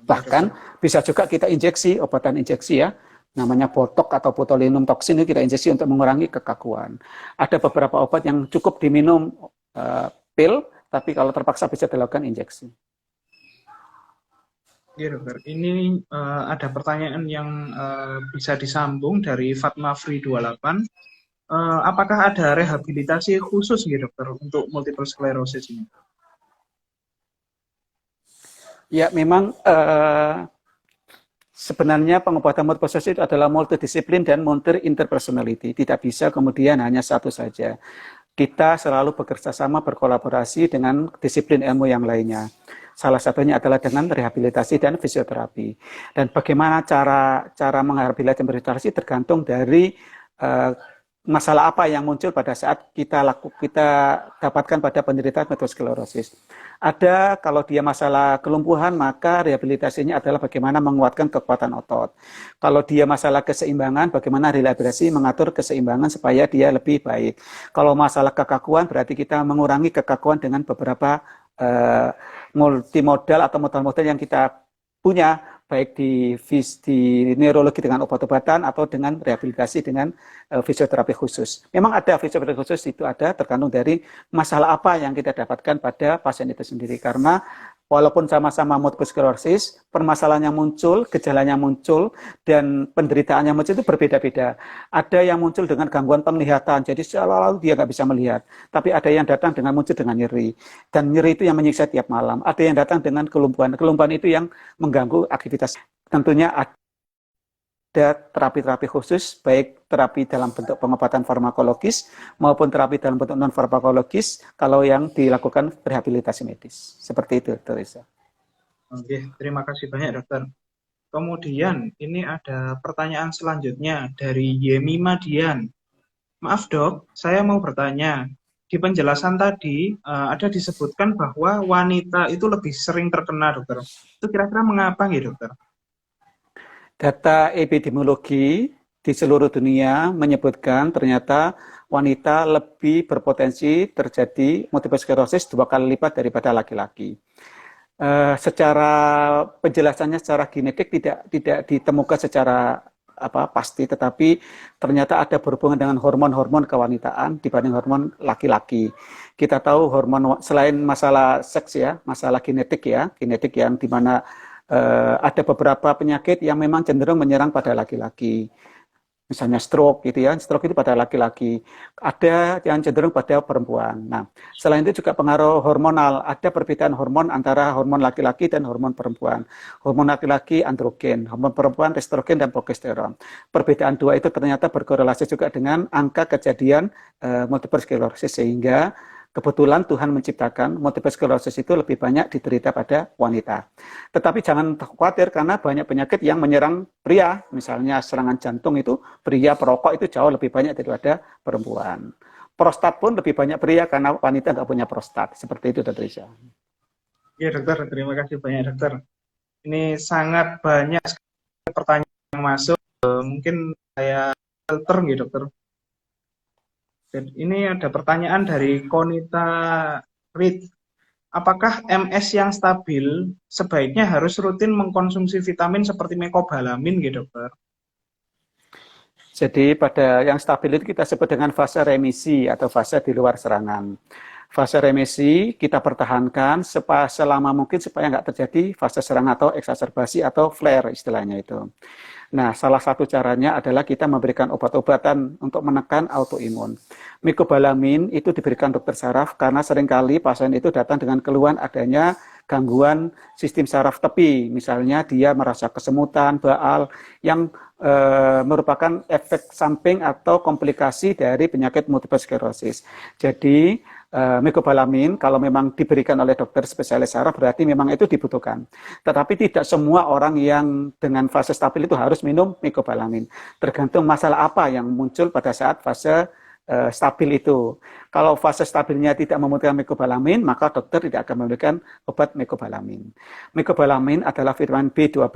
Bahkan bisa juga kita injeksi, obatan injeksi ya, namanya botok atau botulinum toksin itu kita injeksi untuk mengurangi kekakuan. Ada beberapa obat yang cukup diminum pil, tapi kalau terpaksa bisa dilakukan injeksi. Ya dokter, ini ada pertanyaan yang bisa disambung dari Fatma Free 28. Apakah ada rehabilitasi khusus gitu dokter untuk multiple sclerosis ini? Ya memang sebenarnya pengobatan multiple sclerosis itu adalah multidisiplin dan multi interpersonality. Tidak bisa kemudian hanya satu saja. Kita selalu bekerja sama, berkolaborasi dengan disiplin ilmu yang lainnya. Salah satunya adalah dengan rehabilitasi dan fisioterapi. Dan bagaimana cara merehabilitasi dan rehabilitasi tergantung dari masalah apa yang muncul pada saat kita dapatkan pada penderita multiple sclerosis. Ada kalau dia masalah kelumpuhan, maka rehabilitasinya adalah bagaimana menguatkan kekuatan otot. Kalau dia masalah keseimbangan, bagaimana rehabilitasi mengatur keseimbangan supaya dia lebih baik. Kalau masalah kekakuan, berarti kita mengurangi kekakuan dengan beberapa multimodal atau modal-modal yang kita punya, baik di neurologi dengan obat-obatan atau dengan rehabilitasi dengan fisioterapi khusus. Memang ada fisioterapi khusus, itu ada tergantung dari masalah apa yang kita dapatkan pada pasien itu sendiri. Karena Walaupun sama-sama multiple sclerosis, permasalahannya muncul, gejalanya muncul, dan penderitaannya muncul itu berbeda-beda. Ada yang muncul dengan gangguan penglihatan, jadi seolah-olah dia nggak bisa melihat. Tapi ada yang datang dengan muncul dengan nyeri. Dan nyeri itu yang menyiksa tiap malam. Ada yang datang dengan kelumpuhan. Kelumpuhan itu yang mengganggu aktivitas. Tentunya ada terapi-terapi khusus, baik terapi dalam bentuk pengobatan farmakologis maupun terapi dalam bentuk non-farmakologis kalau yang dilakukan rehabilitasi medis. Seperti itu, Teresa. Oke, terima kasih banyak dokter. Kemudian ini ada pertanyaan selanjutnya dari Yemi Dian. Maaf dok, saya mau bertanya. Di penjelasan tadi ada disebutkan bahwa wanita itu lebih sering terkena dokter. Itu kira-kira mengapa nih dokter? Data epidemiologi di seluruh dunia menyebutkan ternyata wanita lebih berpotensi terjadi multiple sclerosis 2 kali lipat daripada laki-laki. Secara penjelasannya secara genetik tidak ditemukan secara pasti, tetapi ternyata ada berhubungan dengan hormon-hormon kewanitaan dibanding hormon laki-laki. Kita tahu hormon selain masalah seks ya, masalah genetik yang dimana ada beberapa penyakit yang memang cenderung menyerang pada laki-laki. Misalnya stroke gitu ya, stroke itu pada laki-laki. Ada yang cenderung pada perempuan. Nah, selain itu juga pengaruh hormonal. Ada perbedaan hormon antara hormon laki-laki dan hormon perempuan. Hormon laki-laki androgen, hormon perempuan estrogen dan progesteron. Perbedaan dua itu ternyata berkorelasi juga dengan angka kejadian multiple sclerosis, sehingga kebetulan Tuhan menciptakan multiple sclerosis itu lebih banyak diderita pada wanita. Tetapi jangan khawatir karena banyak penyakit yang menyerang pria. Misalnya serangan jantung itu pria, perokok itu jauh lebih banyak daripada perempuan. Prostat pun lebih banyak pria karena wanita nggak punya prostat. Seperti itu, Dr. Isya. Ya dokter, terima kasih banyak dokter. Ini sangat banyak pertanyaan yang masuk. Mungkin saya filter nih dokter. Ini ada pertanyaan dari Konita Reed. Apakah MS yang stabil sebaiknya harus rutin mengkonsumsi vitamin seperti mecobalamin gitu, dokter? Jadi pada yang stabil itu kita sebut dengan fase remisi atau fase di luar serangan. Fase remisi kita pertahankan selama mungkin supaya nggak terjadi fase serangan atau eksaserbasi atau flare istilahnya itu. Nah, salah satu caranya adalah kita memberikan obat-obatan untuk menekan autoimun. Mecobalamin itu diberikan dokter saraf karena seringkali pasien itu datang dengan keluhan adanya gangguan sistem saraf tepi. Misalnya dia merasa kesemutan, baal, yang merupakan efek samping atau komplikasi dari penyakit multiple sclerosis. Jadi, mecobalamin kalau memang diberikan oleh dokter spesialis saraf berarti memang itu dibutuhkan. Tetapi tidak semua orang yang dengan fase stabil itu harus minum mecobalamin. Tergantung masalah apa yang muncul pada saat fase stabil itu. Kalau fase stabilnya tidak membutuhkan mecobalamin, maka dokter tidak akan memberikan obat mecobalamin. Mecobalamin adalah vitamin B12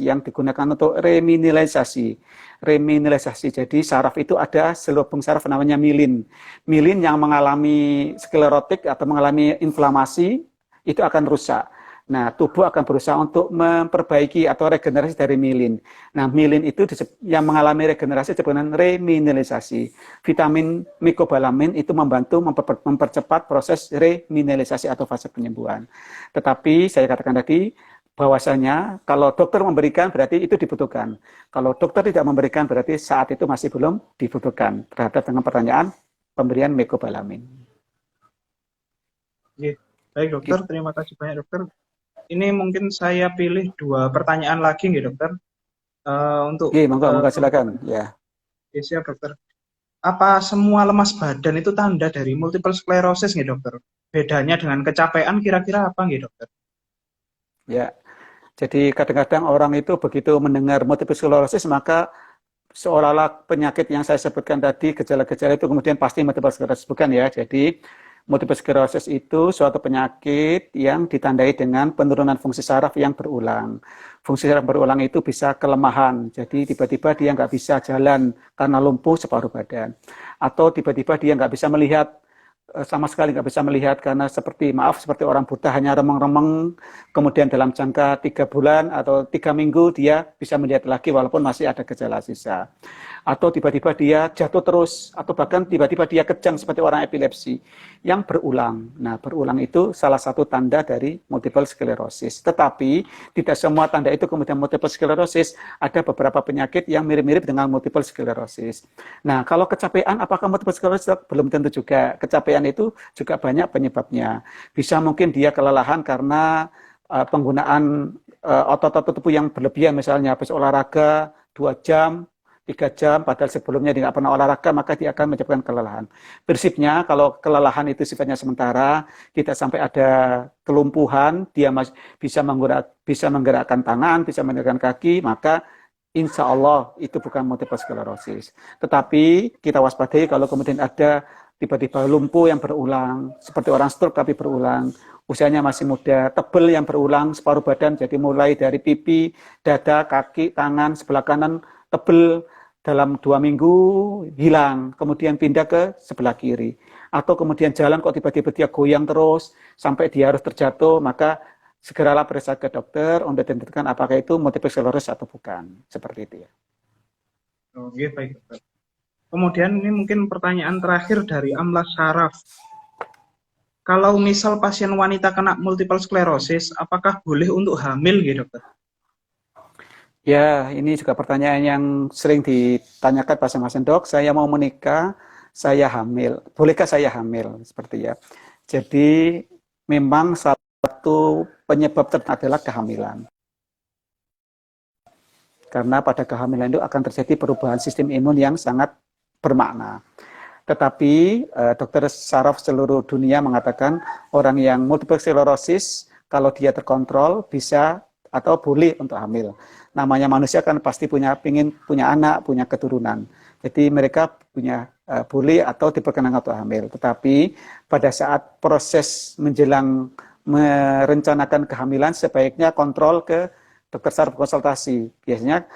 yang digunakan untuk remineralisasi. Remineralisasi, jadi saraf itu ada selubung saraf namanya milin. Milin yang mengalami sklerotik atau mengalami inflamasi, itu akan rusak. Nah, tubuh akan berusaha untuk memperbaiki atau regenerasi dari milin. Nah, milin itu yang mengalami regenerasi disebut dengan remineralisasi. Vitamin mecobalamin itu membantu mempercepat proses remineralisasi atau fase penyembuhan. Tetapi saya katakan tadi bahwasanya kalau dokter memberikan berarti itu dibutuhkan. Kalau dokter tidak memberikan berarti saat itu masih belum dibutuhkan. Terhadap dengan pertanyaan pemberian mecobalamin. Baik dokter, terima kasih banyak dokter. Ini mungkin saya pilih 2 pertanyaan lagi nih dokter. Untuk monggo silakan. Ya. Siap dokter. Apa semua lemas badan itu tanda dari multiple sclerosis nih dokter? Bedanya dengan kecapean kira-kira apa nih dokter? Ya. Jadi kadang-kadang orang itu begitu mendengar multiple sclerosis maka seolah-olah penyakit yang saya sebutkan tadi, gejala-gejala itu kemudian pasti multiple sclerosis. Bukan ya. Jadi multiple sclerosis itu suatu penyakit yang ditandai dengan penurunan fungsi saraf yang berulang. Fungsi saraf berulang itu bisa kelemahan, jadi tiba-tiba dia nggak bisa jalan karena lumpuh separuh badan. Atau tiba-tiba dia nggak bisa melihat sama sekali nggak bisa melihat karena seperti orang buta hanya remeng-remeng, kemudian dalam jangka 3 bulan atau 3 minggu dia bisa melihat lagi walaupun masih ada gejala sisa. Atau tiba-tiba dia jatuh terus, atau bahkan tiba-tiba dia kejang seperti orang epilepsi yang berulang. Nah, berulang itu salah satu tanda dari multiple sclerosis. Tetapi tidak semua tanda itu kemudian multiple sclerosis, ada beberapa penyakit yang mirip-mirip dengan multiple sclerosis. Nah, kalau kecapean, apakah multiple sclerosis? Belum tentu juga. Kecapean itu juga banyak penyebabnya. Bisa mungkin dia kelelahan karena penggunaan otot-otot tubuh yang berlebihan, misalnya habis olahraga 2 jam, 3 jam, padahal sebelumnya dia nggak pernah olahraga, maka dia akan menyebabkan kelelahan. Prinsipnya, kalau kelelahan itu sifatnya sementara, tidak sampai ada kelumpuhan, dia bisa menggerakkan tangan, bisa menggerakkan kaki, maka insya Allah itu bukan multiple sclerosis. Tetapi kita waspadai kalau kemudian ada tiba-tiba lumpuh yang berulang, seperti orang stroke tapi berulang, usianya masih muda, tebel yang berulang, separuh badan, jadi mulai dari pipi, dada, kaki, tangan, sebelah kanan, tebel, dalam 2 minggu hilang, kemudian pindah ke sebelah kiri. Atau kemudian jalan kok tiba-tiba dia goyang terus, sampai dia harus terjatuh, maka segeralah periksa ke dokter untuk ditentukan apakah itu multiple sclerosis atau bukan. Seperti itu ya. Oke, baik dokter. Kemudian ini mungkin pertanyaan terakhir dari Amlas Saraf. Kalau misal pasien wanita kena multiple sclerosis, apakah boleh untuk hamil gitu dokter? Ya, ini juga pertanyaan yang sering ditanyakan pasien-pasien, dok, saya mau menikah, saya hamil. Bolehkah saya hamil? Seperti ya. Jadi, memang salah satu penyebab tertentu adalah kehamilan. Karena pada kehamilan itu akan terjadi perubahan sistem imun yang sangat bermakna. Tetapi, dokter saraf seluruh dunia mengatakan orang yang multiple sclerosis, kalau dia terkontrol, bisa atau boleh untuk hamil. Namanya manusia kan pasti pingin punya anak, punya keturunan. Jadi mereka punya boleh atau diperkenankan untuk hamil. Tetapi pada saat proses menjelang merencanakan kehamilan, sebaiknya kontrol ke dokter saraf konsultasi. Biasanya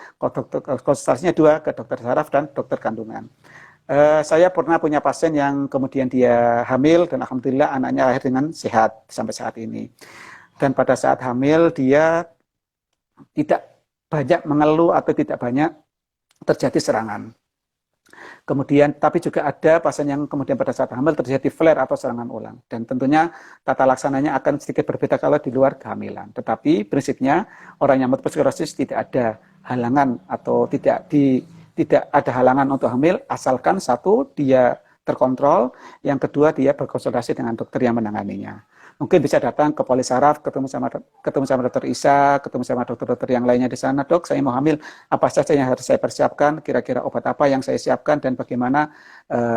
konsultasinya 2, ke dokter saraf dan dokter kandungan. Saya pernah punya pasien yang kemudian dia hamil dan alhamdulillah anaknya lahir dengan sehat sampai saat ini. Dan pada saat hamil dia tidak banyak mengeluh atau tidak banyak terjadi serangan. Kemudian, tapi juga ada pasien yang kemudian pada saat hamil terjadi flare atau serangan ulang. Dan tentunya tata laksananya akan sedikit berbeda kalau di luar kehamilan. Tetapi prinsipnya orang yang multiple sclerosis tidak ada halangan atau tidak ada halangan untuk hamil, asalkan satu, dia terkontrol, yang kedua, dia berkonsultasi dengan dokter yang menanganinya. Mungkin bisa datang ke Polisaraf, ketemu sama dokter Isa, ketemu sama dokter-dokter yang lainnya di sana. Dok, saya mau hamil, apa saja yang harus saya persiapkan, kira-kira obat apa yang saya siapkan, dan bagaimana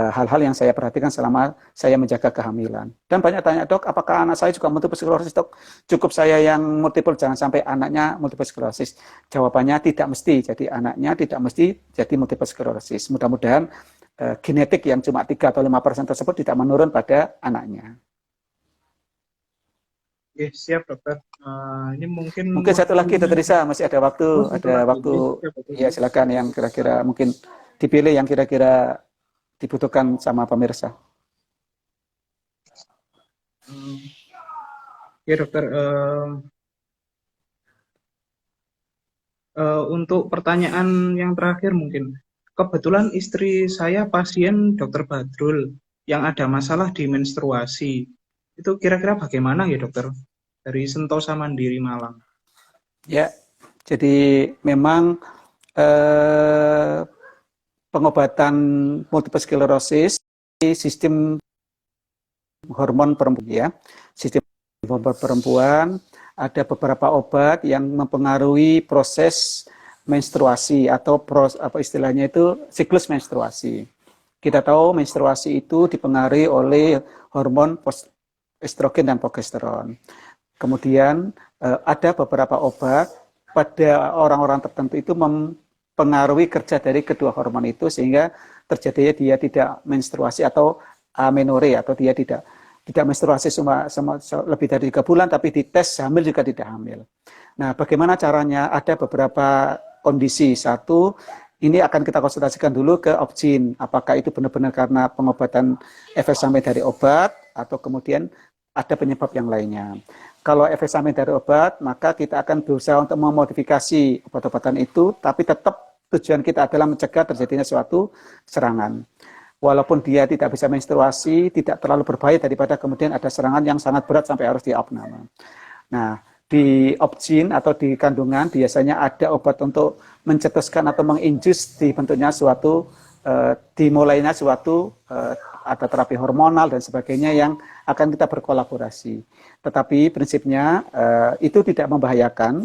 hal-hal yang saya perhatikan selama saya menjaga kehamilan. Dan banyak tanya, dok, apakah anak saya juga multiple sclerosis, dok? Cukup saya yang multiple, jangan sampai anaknya multiple sclerosis. Jawabannya tidak mesti, jadi anaknya tidak mesti jadi multiple sclerosis. Mudah-mudahan genetik yang cuma 3 atau 5% tersebut tidak menurun pada anaknya. Oke, siap dokter. Ini mungkin satu lagi, dokter Risa, masih ada waktu, ya silakan yang kira-kira mungkin dipilih yang kira-kira dibutuhkan sama pemirsa. Ya dokter, untuk pertanyaan yang terakhir mungkin, kebetulan istri saya pasien dokter Badrul yang ada masalah di menstruasi. Itu kira-kira bagaimana ya dokter? Dari Sentosa Mandiri Malang. Ya, jadi memang pengobatan multiple sclerosis sistem hormon perempuan ya. Sistem hormon perempuan ada beberapa obat yang mempengaruhi proses menstruasi atau apa istilahnya itu siklus menstruasi. Kita tahu menstruasi itu dipengaruhi oleh hormon estrogen dan progesteron. Kemudian ada beberapa obat pada orang-orang tertentu itu mempengaruhi kerja dari kedua hormon itu sehingga terjadinya dia tidak menstruasi atau amenorrhea atau dia tidak menstruasi lebih dari 3 bulan tapi dites hamil juga tidak hamil. Nah, bagaimana caranya? Ada beberapa kondisi. Satu, Ini akan kita konsultasikan dulu ke Opjin, apakah itu benar-benar karena pengobatan efek samping dari obat atau kemudian ada penyebab yang lainnya. Kalau efek samping dari obat, maka kita akan berusaha untuk memodifikasi obat-obatan itu, tapi tetap tujuan kita adalah mencegah terjadinya suatu serangan. Walaupun dia tidak bisa menstruasi, tidak terlalu berbahaya daripada kemudian ada serangan yang sangat berat sampai harus diopname. Nah, di Opjin atau di kandungan biasanya ada obat untuk mencetuskan atau menginjus di bentuknya suatu dimulainya suatu ada terapi hormonal dan sebagainya yang akan kita berkolaborasi. Tetapi prinsipnya itu tidak membahayakan,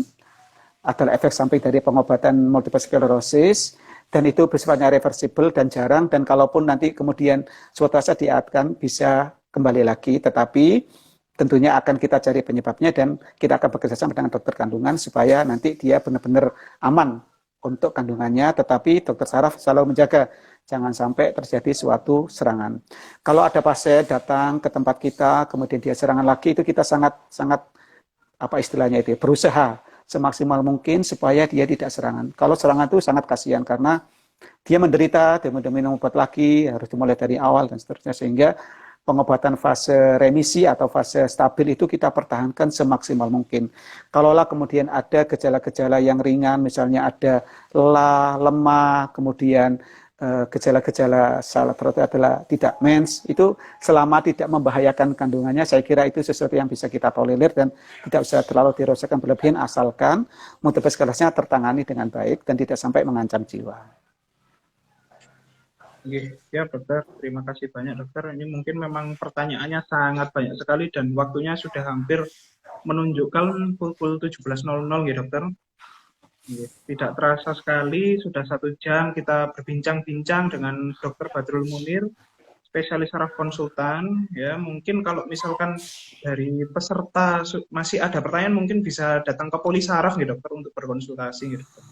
adalah efek samping dari pengobatan multiple sclerosis dan itu bersifatnya reversible dan jarang, dan kalaupun nanti kemudian suatu saat diakan bisa kembali lagi, tetapi tentunya akan kita cari penyebabnya dan kita akan bekerjasama dengan dokter kandungan supaya nanti dia benar-benar aman untuk kandungannya, tetapi dokter saraf selalu menjaga jangan sampai terjadi suatu serangan. Kalau ada pasien datang ke tempat kita kemudian dia serangan lagi, itu kita sangat apa istilahnya itu berusaha semaksimal mungkin supaya dia tidak serangan. Kalau serangan itu sangat kasihan karena dia menderita, dia minum obat lagi, harus dimulai dari awal dan seterusnya, sehingga pengobatan fase remisi atau fase stabil itu kita pertahankan semaksimal mungkin. Kalaulah kemudian ada gejala-gejala yang ringan, misalnya ada lelah, lemah, kemudian gejala-gejala salah satu adalah tidak mens, itu selama tidak membahayakan kandungannya, saya kira itu sesuatu yang bisa kita tolerir dan tidak usah terlalu dirosakkan berlebihan, asalkan multiple sclerosisnya tertangani dengan baik dan tidak sampai mengancam jiwa. Ya, dokter. Terima kasih banyak, dokter. Ini mungkin memang pertanyaannya sangat banyak sekali dan waktunya sudah hampir menunjukkan pukul 17.00 ya, dokter. Tidak terasa sekali, sudah 1 jam kita berbincang-bincang dengan Dokter Badrul Munir, spesialis saraf konsultan. Ya, mungkin kalau misalkan dari peserta masih ada pertanyaan, mungkin bisa datang ke Polisaraf ya, dokter, untuk berkonsultasi ya, dokter.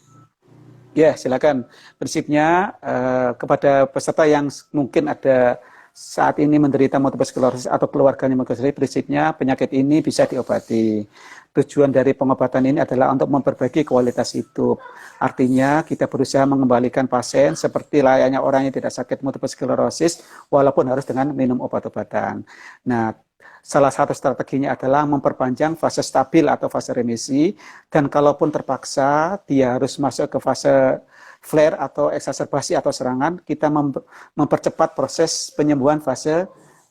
Ya, silakan. Prinsipnya kepada peserta yang mungkin ada saat ini menderita multiple sclerosis atau keluarganya multiple sclerosis, prinsipnya penyakit ini bisa diobati. Tujuan dari pengobatan ini adalah untuk memperbaiki kualitas hidup. Artinya kita berusaha mengembalikan pasien seperti layaknya orang yang tidak sakit multiple sclerosis, walaupun harus dengan minum obat-obatan. Nah, salah satu strateginya adalah memperpanjang fase stabil atau fase remisi, dan kalaupun terpaksa dia harus masuk ke fase flare atau eksaserbasi atau serangan, kita mempercepat proses penyembuhan fase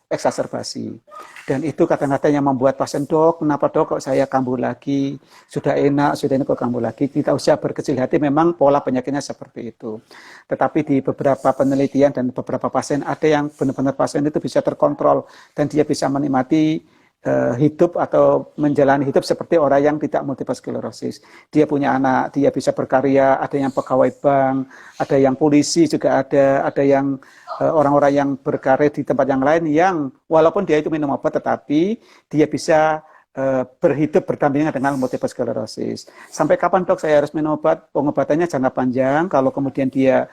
eksaserbasi. Dan itu kadang-kadang yang membuat pasien, dok, kenapa dok kok saya kambuh lagi, sudah enak, sudah ini kok kambuh lagi. Tidak usah berkecil hati, memang pola penyakitnya seperti itu. Tetapi di beberapa penelitian dan beberapa pasien, ada yang benar-benar pasien itu bisa terkontrol dan dia bisa menikmati hidup atau menjalani hidup seperti orang yang tidak multiple sclerosis. Dia punya anak, dia bisa berkarya, ada yang pegawai bank, ada yang polisi juga ada yang orang-orang yang berkarir di tempat yang lain yang walaupun dia itu minum obat tetapi dia bisa berhidup berdampingan dengan multiple sclerosis. Sampai kapan dok saya harus minum obat? Pengobatannya jangka panjang, kalau kemudian dia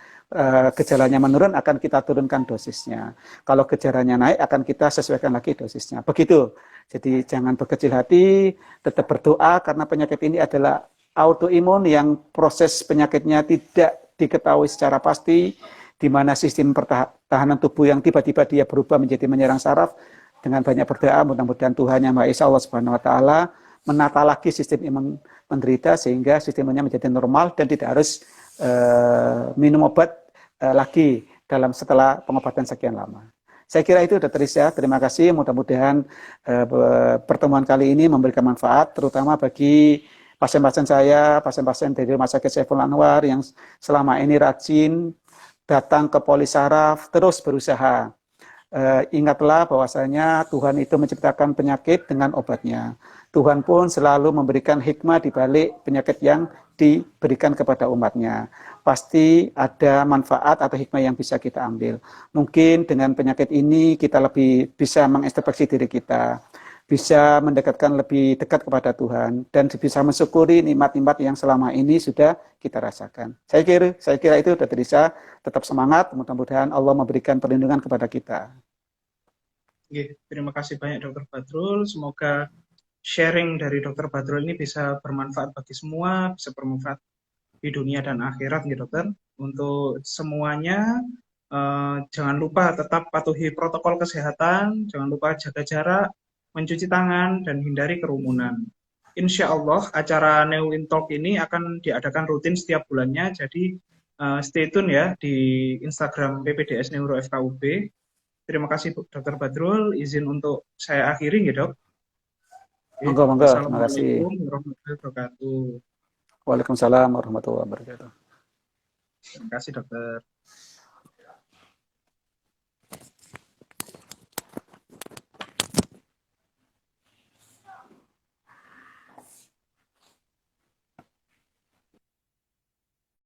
gejalanya menurun akan kita turunkan dosisnya. Kalau gejalanya naik akan kita sesuaikan lagi dosisnya. Begitu. Jadi jangan berkecil hati, tetap berdoa karena penyakit ini adalah autoimun yang proses penyakitnya tidak diketahui secara pasti, di mana sistem pertahanan tubuh yang tiba-tiba dia berubah menjadi menyerang saraf. Dengan banyak berdoa, mudah-mudahan Tuhan Yang Maha Esa Allah Subhanahu Wa Taala menata lagi sistem imun penderita sehingga sistemnya menjadi normal dan tidak harus minum obat lagi setelah pengobatan sekian lama. Saya kira itu Dr. Isya. Terima kasih. Mudah-mudahan pertemuan kali ini memberikan manfaat, terutama bagi pasien-pasien saya, pasien-pasien dari Rumah Sakit Saiful Anwar yang selama ini rajin datang ke Polisaraf, terus berusaha. Ingatlah bahwasanya Tuhan itu menciptakan penyakit dengan obatnya. Tuhan pun selalu memberikan hikmah di balik penyakit yang diberikan kepada umatnya. Pasti ada manfaat atau hikmah yang bisa kita ambil. Mungkin dengan penyakit ini kita lebih bisa mengintrospeksi diri kita, bisa mendekatkan lebih dekat kepada Tuhan, dan bisa mensyukuri nikmat-nikmat yang selama ini sudah kita rasakan. Saya kira itu Dr. Isya. Tetap semangat, mudah-mudahan Allah memberikan perlindungan kepada kita. Terima kasih banyak Dr. Badrul. Semoga sharing dari Dr. Badrul ini bisa bermanfaat bagi semua, bisa bermanfaat di dunia dan akhirat, gitu, dokter. untuk semuanya. Jangan lupa tetap patuhi protokol kesehatan, jangan lupa jaga jarak, mencuci tangan, dan hindari kerumunan. Insya Allah acara Neo in Talk ini akan diadakan rutin setiap bulannya, jadi stay tune ya di Instagram PPDS Neuro FKUB. Terima kasih Dr. Badrul, izin untuk saya akhiri ya dok. Oke, Monggo, monggo. Terima kasih. wassalamualaikum warahmatullahi wabarakatuh. Waalaikumsalam warahmatullahi wabarakatuh. Terima kasih dokter.